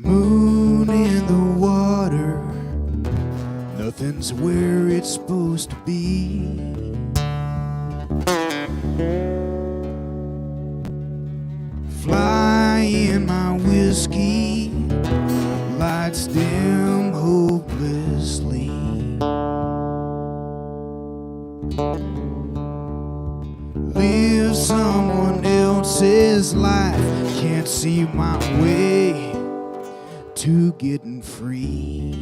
Moon in the water, nothing's where it's supposed to be. Fly in my whiskey, lights dim hopelessly. Live someone else's life, can't see my way to getting free.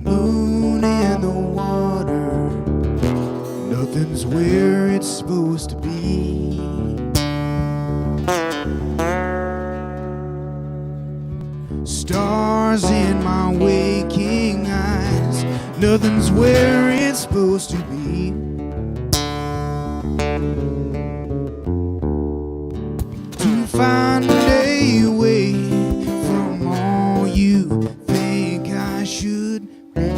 Moon in the water, nothing's where it's supposed to be. Stars in my waking eyes, nothing's where it's supposed to be. To find a way from all you think I should be.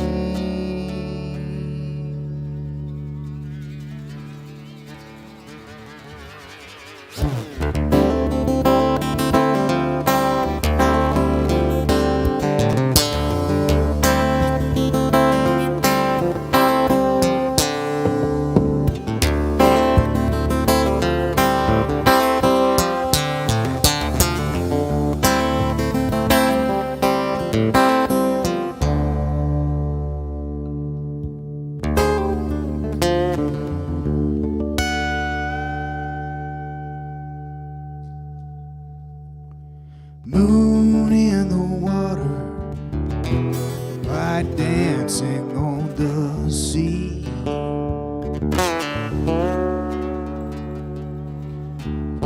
Moon in the water, light dancing on the sea.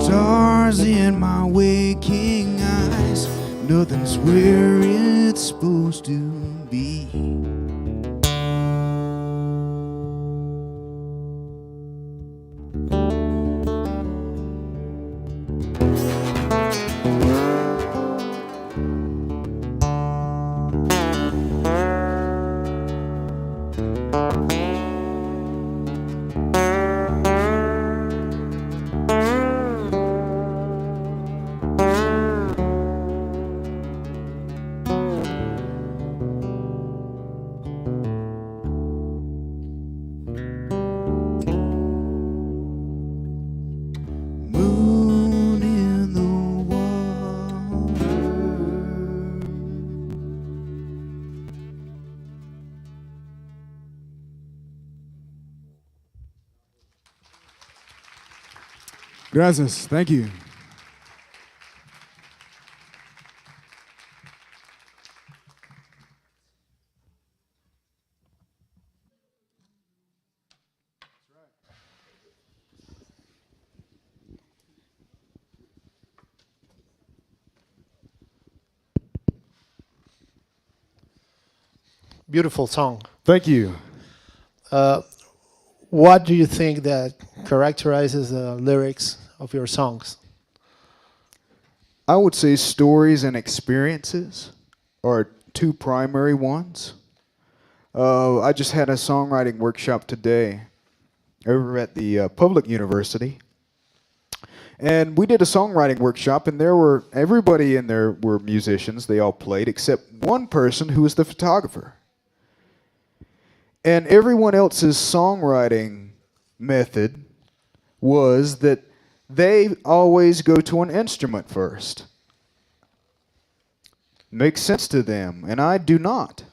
Stars in my waking eyes, Nothing's where it's supposed to be. Moon in the water. Gracias. Thank you. Beautiful song. Thank you. What do you think that characterizes the lyrics of your songs? I would say stories and experiences are two primary ones. I just had a songwriting workshop today over at the public university. And we did a songwriting workshop, and everybody in there were musicians. They all played, except one person who was the photographer. And everyone else's songwriting method was that they always go to an instrument first. Makes sense to them, and I do not.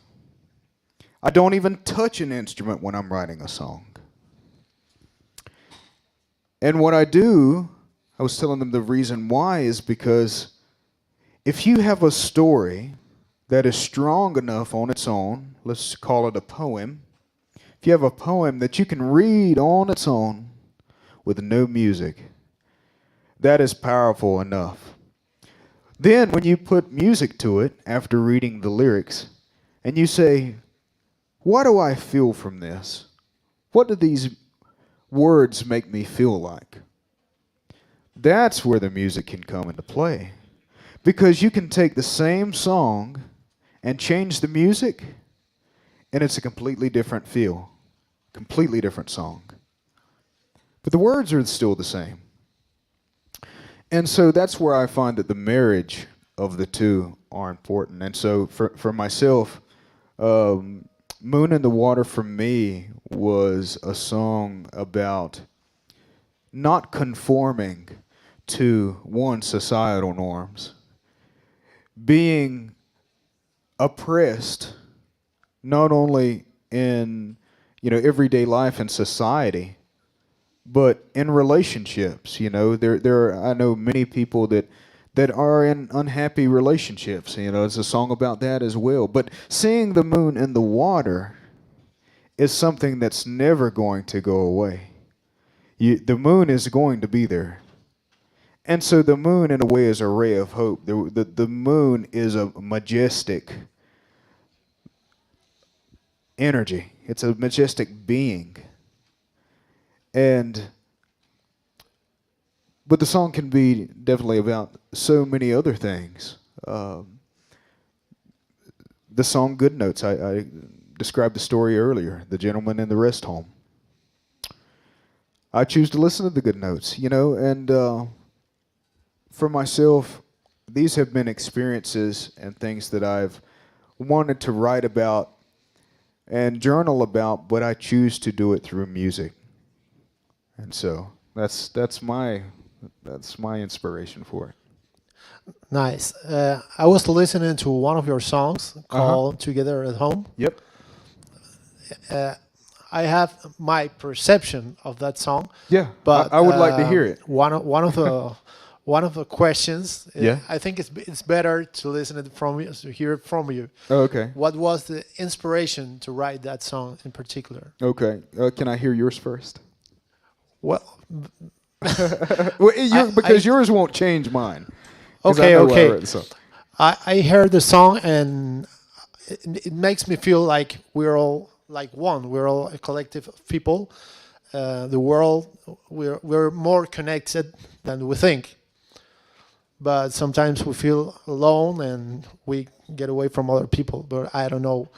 I don't even touch an instrument when I'm writing a song. And what I do, I was telling them the reason why is because if you have a story that is strong enough on its own, let's call it a poem, if you have a poem that you can read on its own with no music, that is powerful enough. Then when you put music to it after reading the lyrics, and you say, what do I feel from this? What do these words make me feel like? That's where the music can come into play. Because you can take the same song and change the music, and it's a completely different feel. Completely different song. But the words are still the same. And so that's where I find that the marriage of the two are important. And so for myself, Moon in the Water for me was a song about not conforming to one societal norms, being oppressed not only in everyday life and society, but in relationships. I know many people that are in unhappy relationships. It's a song about that as well. But seeing the moon in the water is something that's never going to go away. The moon is going to be there. And so the moon, in a way, is a ray of hope. The moon is a majestic energy. It's a majestic being. But the song can be definitely about so many other things. The song Good Notes, I described the story earlier, the gentleman in the rest home. I choose to listen to the good notes, and for myself, these have been experiences and things that I've wanted to write about and journal about, but I choose to do it through music. And so that's my inspiration for it. Nice. I was listening to one of your songs called Together at Home. Yep. I have my perception of that song. Yeah, but I would like to hear it. One of the questions. Yeah. I think it's better to listen it from you, to hear it from you. Oh, okay. What was the inspiration to write that song in particular? Okay. Can I hear yours first? Well, Well, yours won't change mine. 'Cause Okay, I know why I okay. wrote the song. I heard the song and it makes me feel like we're all like one. We're all a collective of people. The world, we're more connected than we think. But sometimes we feel alone and we get away from other people. But I don't know.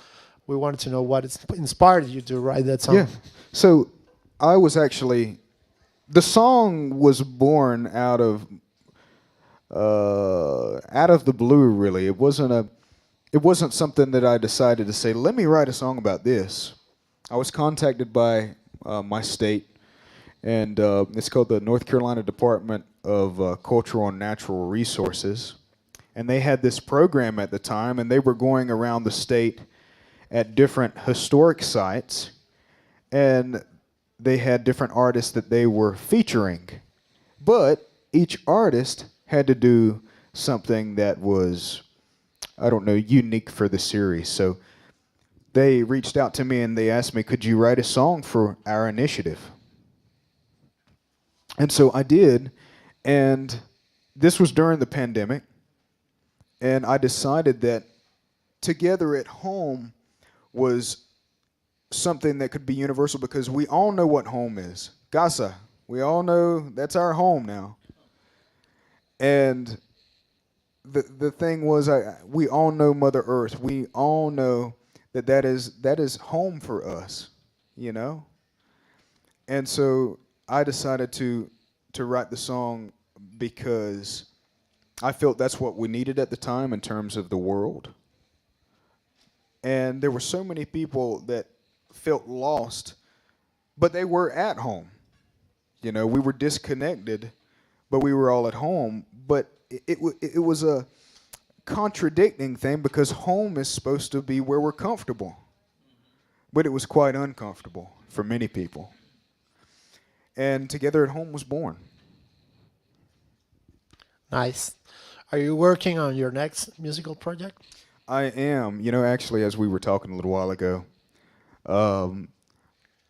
We wanted to know what inspired you to write that song. Yeah. So I was actually, the song was born out of the blue. Really, it wasn't something that I decided to say, let me write a song about this. I was contacted by my state, and it's called the North Carolina Department of Cultural and Natural Resources, and they had this program at the time, and they were going around the state at different historic sites, and they had different artists that they were featuring, but each artist had to do something that was, I don't know, unique for the series. So they reached out to me and they asked me, could you write a song for our initiative? And so I did, and this was during the pandemic, and I decided that Together at Home was something that could be universal because we all know what home is. Casa. We all know that's our home now. And the thing was, we all know Mother Earth. We all know that is home for us, you know? And so I decided to write the song because I felt that's what we needed at the time in terms of the world. And there were so many people that felt lost, but they were at home. You know, we were disconnected, but we were all at home. But it was a contradicting thing because home is supposed to be where we're comfortable. But it was quite uncomfortable for many people. And Together at Home was born. Nice. Are you working on your next musical project? I am. You know, actually, as we were talking a little while ago,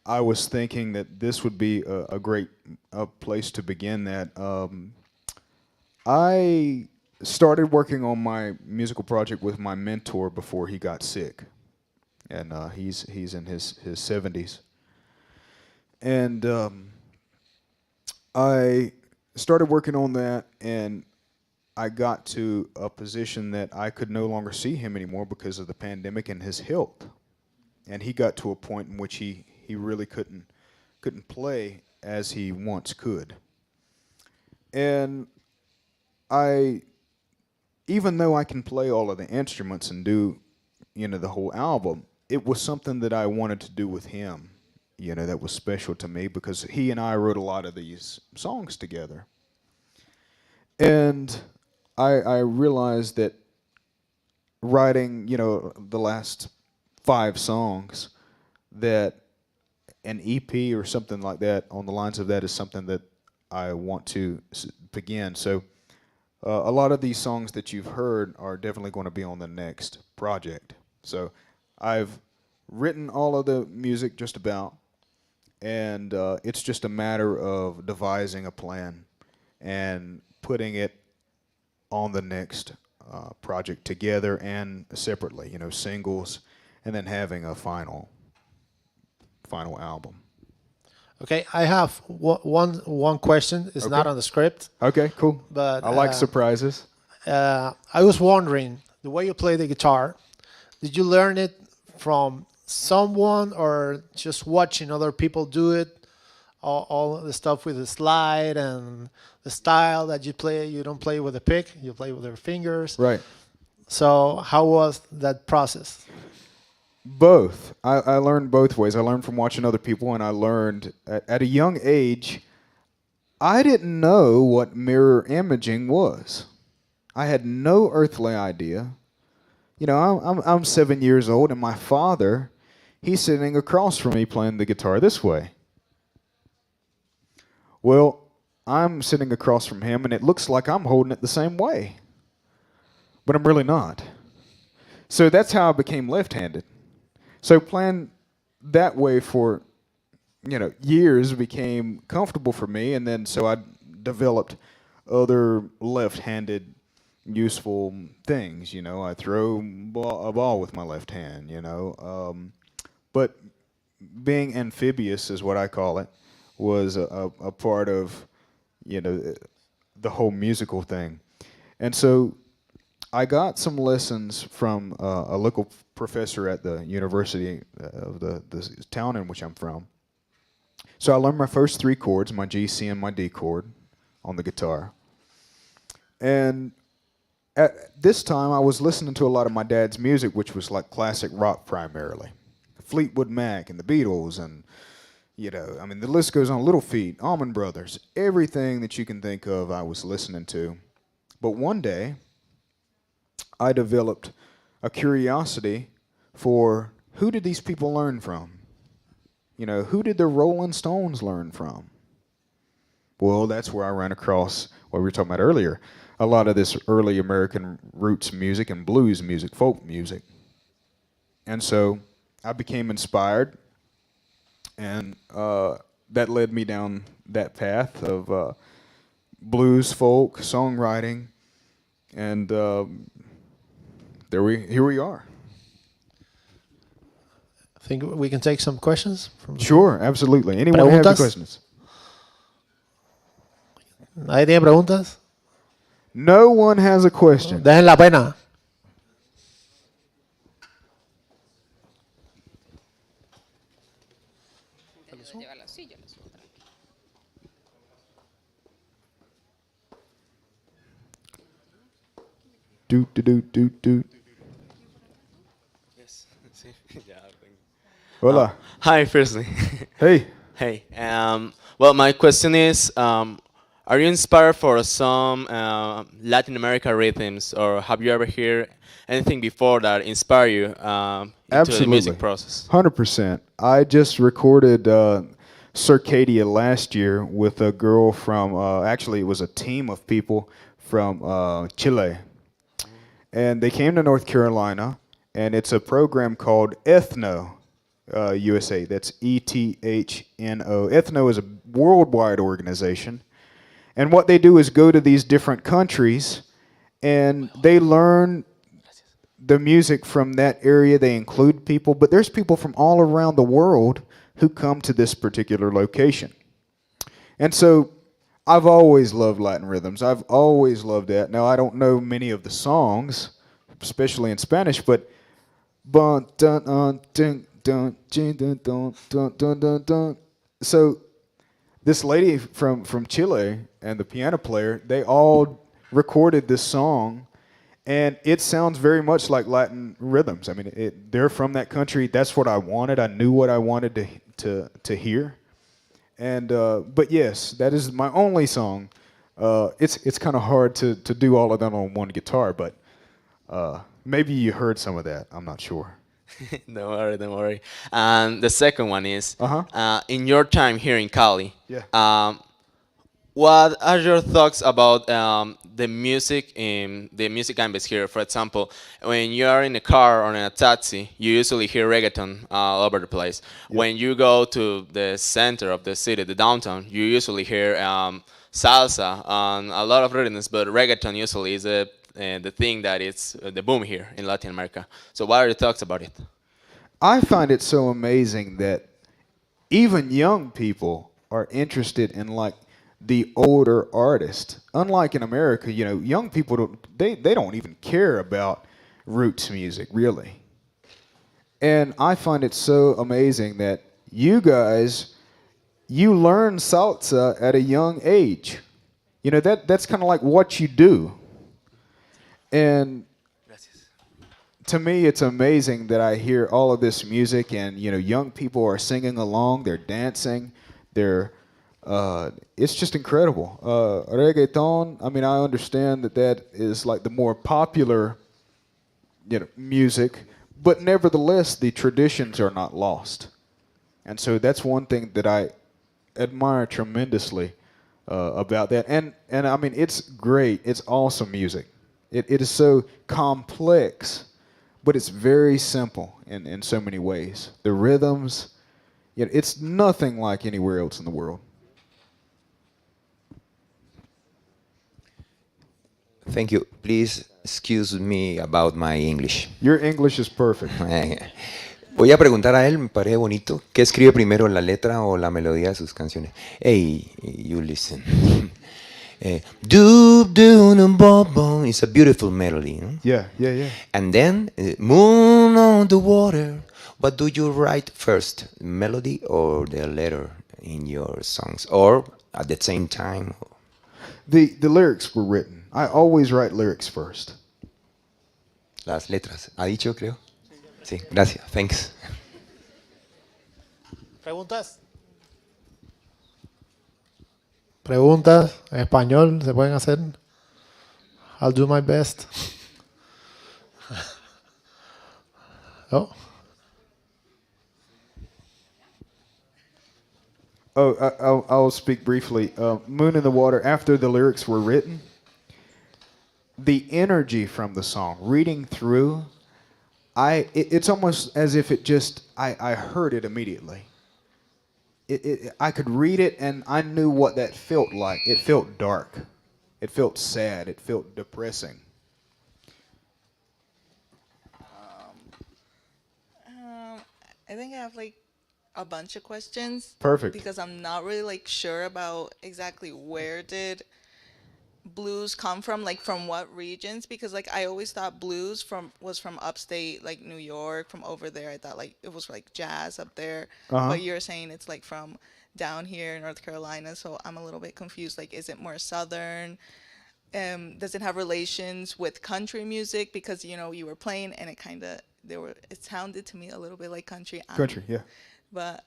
I was thinking that this would be a great place to begin that. I started working on my musical project with my mentor before he got sick. And he's in his 70s. And I started working on that, and I got to a position that I could no longer see him anymore because of the pandemic and his health. And he got to a point in which he really couldn't play as he once could. And even though I can play all of the instruments and do, you know, the whole album, it was something that I wanted to do with him, you know, that was special to me because he and I wrote a lot of these songs together. And I realized that writing, you know, the last 5 songs, that an EP or something like that on the lines of that is something that I want to begin. So a lot of these songs that you've heard are definitely going to be on the next project. So I've written all of the music just about, and it's just a matter of devising a plan and putting it on the next project together and separately, you know, singles, and then having a final album. Okay, I have one question. It's not on the script. Okay, cool. But I like surprises. I was wondering, the way you play the guitar, did you learn it from someone or just watching other people do it? All the stuff with the slide and the style that you play, you don't play with a pick, you play with your fingers. Right. So how was that process? Both. I learned both ways. I learned from watching other people, and I learned at a young age, I didn't know what mirror imaging was. I had no earthly idea. You know, I'm 7 years old, and my father, he's sitting across from me playing the guitar this way. Well, I'm sitting across from him, and it looks like I'm holding it the same way. But I'm really not. So that's how I became left-handed. So playing that way for, you know, years became comfortable for me, and then so I developed other left-handed useful things. I throw a ball with my left hand. But being amphibious is what I call it, was a part of, the whole musical thing. And so I got some lessons from a local professor at the university of the town in which I'm from. So I learned my first 3 chords, my G, C, and my D chord on the guitar. And at this time, I was listening to a lot of my dad's music, which was like classic rock primarily. Fleetwood Mac and the Beatles and, the list goes on. Little Feat, Allman Brothers, everything that you can think of I was listening to. But one day, I developed a curiosity for who did these people learn from? Who did the Rolling Stones learn from? Well, that's where I ran across what we were talking about earlier, a lot of this early American roots music and blues music, folk music. And so I became inspired, and that led me down that path of blues, folk, songwriting, and here we are. I think we can take some questions. Sure, absolutely. Anyone have any questions? ¿Nadie tiene preguntas? No one has a question. Dejen la pena. Do. Yes. Yeah, I think. Hola. Hi, firstly. Hey. Hey. Well, my question is, are you inspired for some Latin America rhythms, or have you ever heard anything before that inspired you into the music process? 100%. I just recorded Circadia last year with a girl from, actually it was a team of people from Chile. And they came to North Carolina, and it's a program called Ethno USA. That's ETHNO. Ethno is a worldwide organization. And what they do is go to these different countries, and they learn the music from that area. They include people, but there's people from all around the world who come to this particular location. And so I've always loved Latin rhythms. I've always loved that. Now, I don't know many of the songs, especially in Spanish, but so this lady from Chile and the piano player, they all recorded this song, and it sounds very much like Latin rhythms. I mean, they're from that country. That's what I wanted. I knew what I wanted to hear. And but yes, that is my only song. It's kind of hard to do all of that on one guitar, but maybe you heard some of that. I'm not sure. Don't worry. And the second one is, in your time here in Cali, what are your thoughts about the music in the music ambient here? For example, when you are in a car or in a taxi, you usually hear reggaeton all over the place. Yep. When you go to the center of the city, the downtown, you usually hear salsa and a lot of rhythms, but reggaeton usually is the thing that is the boom here in Latin America. So what are your thoughts about it? I find it so amazing that even young people are interested in like the older artist. Unlike in America, young people they don't even care about roots music, really. And I find it so amazing that you guys, you learn salsa at a young age. That's kind of like what you do. And to me, it's amazing that I hear all of this music, and young people are singing along, they're dancing, it's just incredible. Reggaeton, I mean, I understand that is like the more popular, music, but nevertheless, the traditions are not lost. And so that's one thing that I admire tremendously about that. And I mean, it's great. It's awesome music. It is so complex, but it's very simple in so many ways. The rhythms, it's nothing like anywhere else in the world. Thank you. Please excuse me about my English. Your English is perfect. Voy a preguntar a él, me parece bonito. ¿Qué escribe primero, la letra o la melodía de sus canciones? Hey, you listen. Doob doo doo bo bo. It's a beautiful melody. No? Yeah. And then moon on the water. What do you write first, melody or the letter in your songs, or at the same time? The lyrics were written. I always write lyrics first. Las letras. ¿Ha dicho, creo? Sí, gracias. Thanks. ¿Preguntas? ¿Preguntas en español se pueden hacer? I'll do my best. Oh. I'll speak briefly. Moon in the Water, after the lyrics were written, the energy from the song, reading through, it's almost as if I heard it immediately. I could read it and I knew what that felt like. It felt dark. It felt sad. It felt depressing. I think I have like a bunch of questions. Perfect. Because I'm not really like sure about exactly where did blues come from, like from what regions, because like I always thought blues was from upstate, like New York, from over there. I thought like it was like jazz up there. But you're saying it's like from down here in North Carolina, so I'm a little bit confused. Like, is it more southern? Does it have relations with country music? Because you were playing and it sounded to me a little bit like country. Country, yeah. But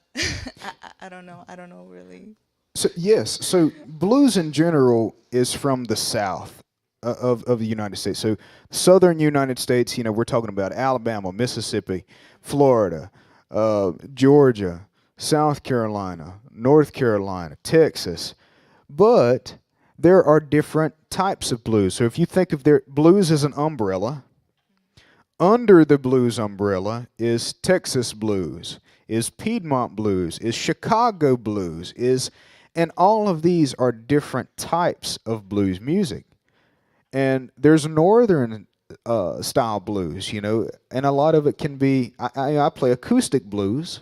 I don't know. I don't know really. So yes, so blues in general is from the South of the United States. So southern United States, we're talking about Alabama, Mississippi, Florida, Georgia, South Carolina, North Carolina, Texas. But there are different types of blues. So if you think of blues as an umbrella, under the blues umbrella is Texas blues, is Piedmont blues, is Chicago blues, and all of these are different types of blues music. And there's northern style blues, and a lot of it can be, I play acoustic blues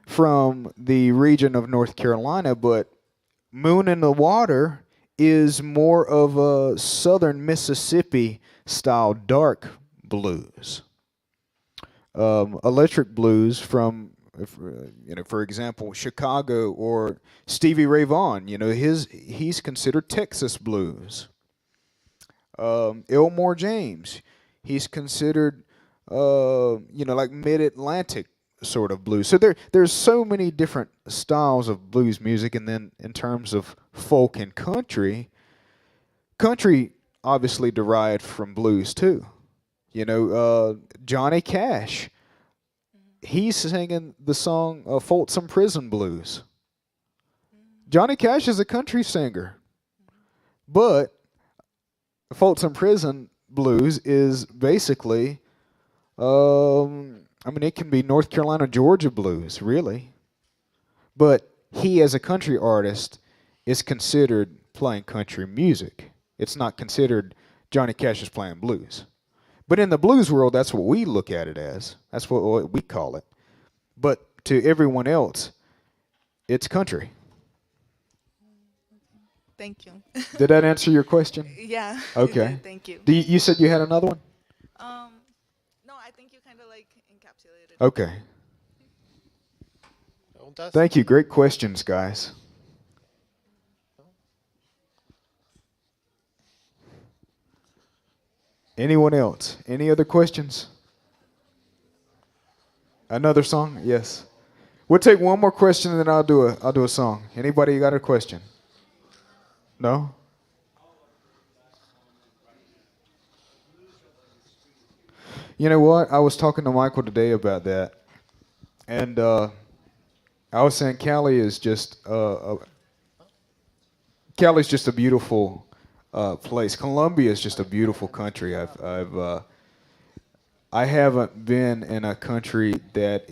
from the region of North Carolina, but Moon in the Water is more of a southern Mississippi style dark blues. Electric blues from, for example, Chicago or Stevie Ray Vaughan, he's considered Texas blues. Elmore James, he's considered, like mid-Atlantic sort of blues. So there's so many different styles of blues music, and then in terms of folk and country obviously derived from blues too. Johnny Cash, he's singing the song Folsom Prison Blues. Johnny Cash is a country singer, but Folsom Prison Blues is basically, it can be North Carolina, Georgia blues, really. But he, as a country artist, is considered playing country music. It's not considered Johnny Cash is playing blues. But in the blues world, that's what we look at it as. That's what we call it. But to everyone else, it's country. Thank you. Did that answer your question? Yeah. Okay. Thank you. You said you had another one? No, I think you kind of like encapsulated it. Okay. Thank you. Great questions, guys. Anyone else? Any other questions? Another song? Yes. We'll take one more question and then I'll do a song. Anybody got a question? No? You know what? I was talking to Michael today about that. And I was saying Cali is just Cali's just a beautiful place. Colombia is just a beautiful country. I haven't been in a country that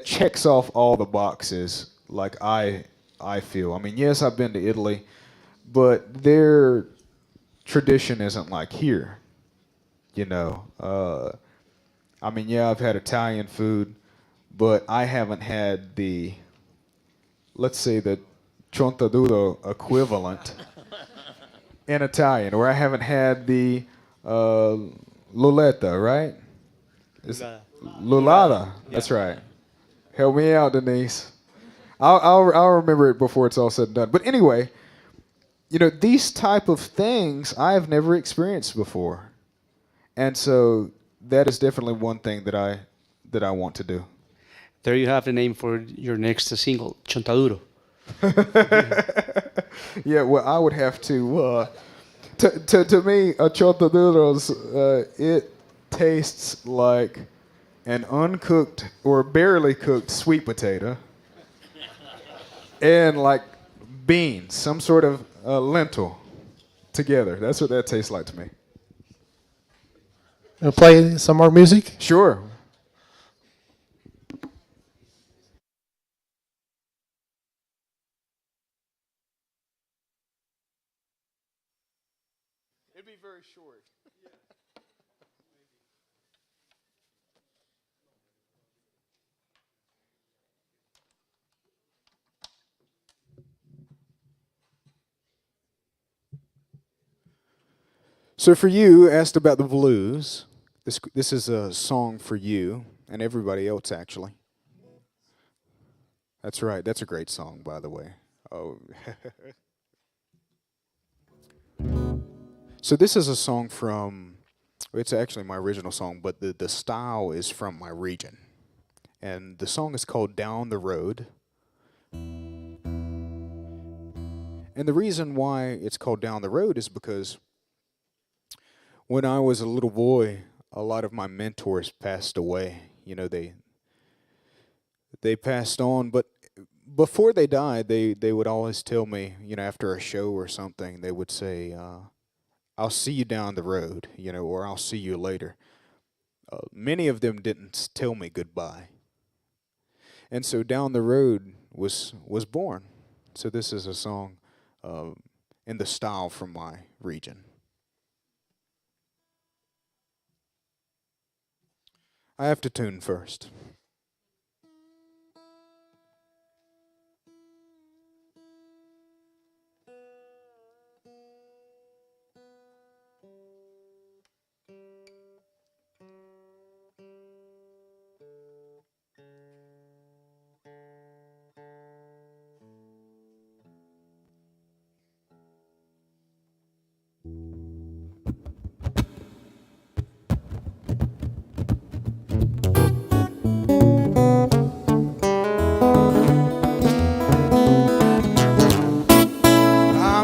checks off all the boxes like I feel. Yes, I've been to Italy, but tradition isn't like here. I mean, yeah, I've had Italian food, but I haven't had the, let's say, the chontaduro equivalent in Italian, or I haven't had the luletta, right? Lulada. That's right. Help me out, Denise. I'll remember it before it's all said and done. But anyway, these type of things I have never experienced before, and so that is definitely one thing that I want to do. There you have the name for your next single, Chontaduro. Yeah, well, I would have to. To me, a chotaduros, it tastes like an uncooked or barely cooked sweet potato and like beans, some sort of lentil together. That's what that tastes like to me. Play some more music? Sure. It'd be very short. So for you, asked about the blues. This is a song for you and everybody else, actually. That's right. That's a great song, by the way. Oh. So this is a song from, it's actually my original song, but the style is from my region. And the song is called Down the Road. And the reason why it's called Down the Road is because when I was a little boy, a lot of my mentors passed away. They passed on, but before they died, they would always tell me, after a show or something, they would say, I'll see you down the road, or I'll see you later. Many of them didn't tell me goodbye. And so Down the Road was born. So this is a song in the style from my region. I have to tune first.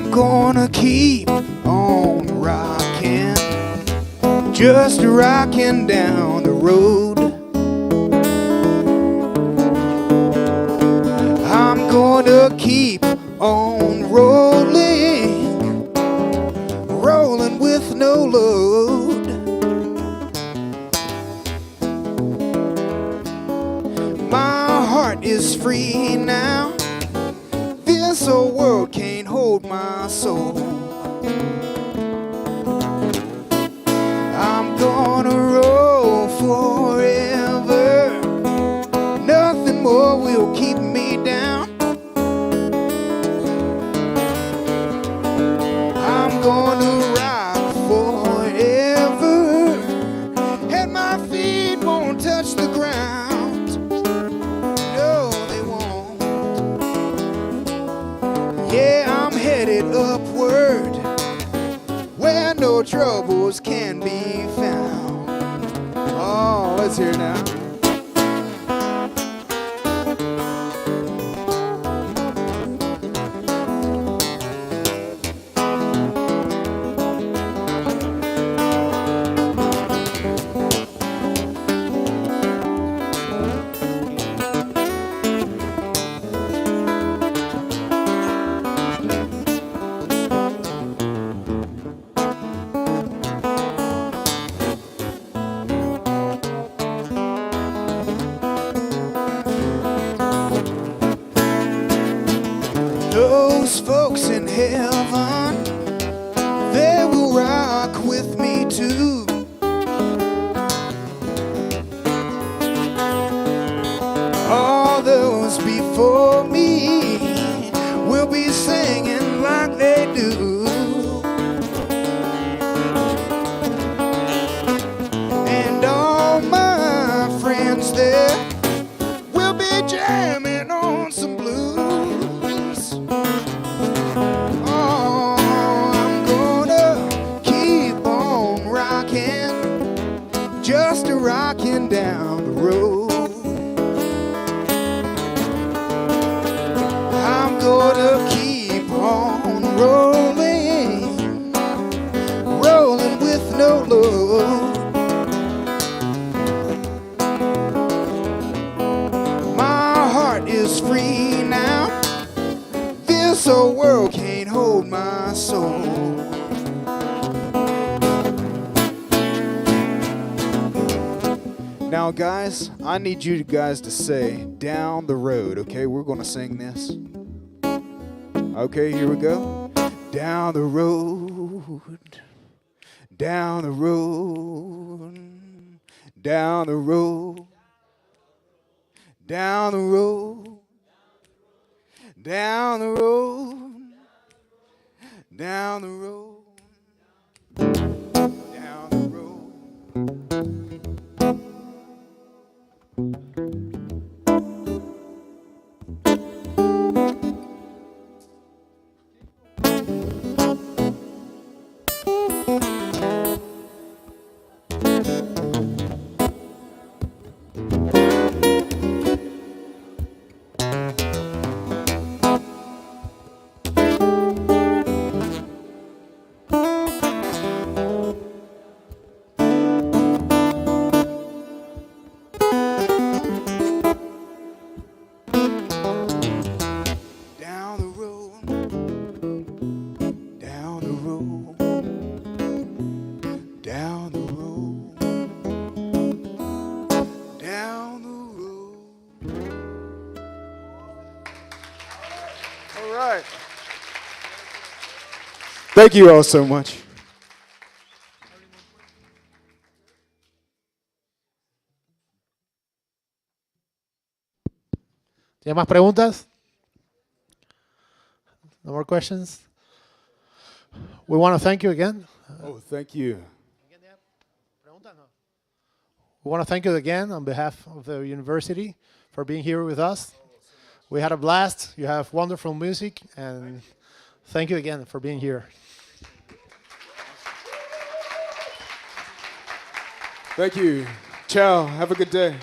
Gonna keep on rocking, just rocking down the road. I'm gonna keep on rolling, rolling with no load. My heart is free now. This whole world can't hold my soul. I'm gonna roll forever. Nothing more will keep me down. I'm gonna rock forever, and my feet won't touch the ground. No, they won't. Yeah, I'm headed upward, where no troubles can be found. Oh, let's hear it now. walking down the road. I'm gonna keep on rolling, rolling with no load. My heart is free now. This whole world can't hold my soul. Now, guys, I need you guys to say down the road, okay? We're going to sing this. Okay, here we go. Down the road, down the road, down the road, down the road, down the road, down the road, down the road. Down the road, down the road, down the road, down the road. All right. Thank you all so much. ¿Tiene más preguntas? No more questions? We want to thank you again. Oh, thank you. We want to thank you again on behalf of the university for being here with us. We had a blast. You have wonderful music, and thank you again for being here. Thank you. Ciao. Have a good day.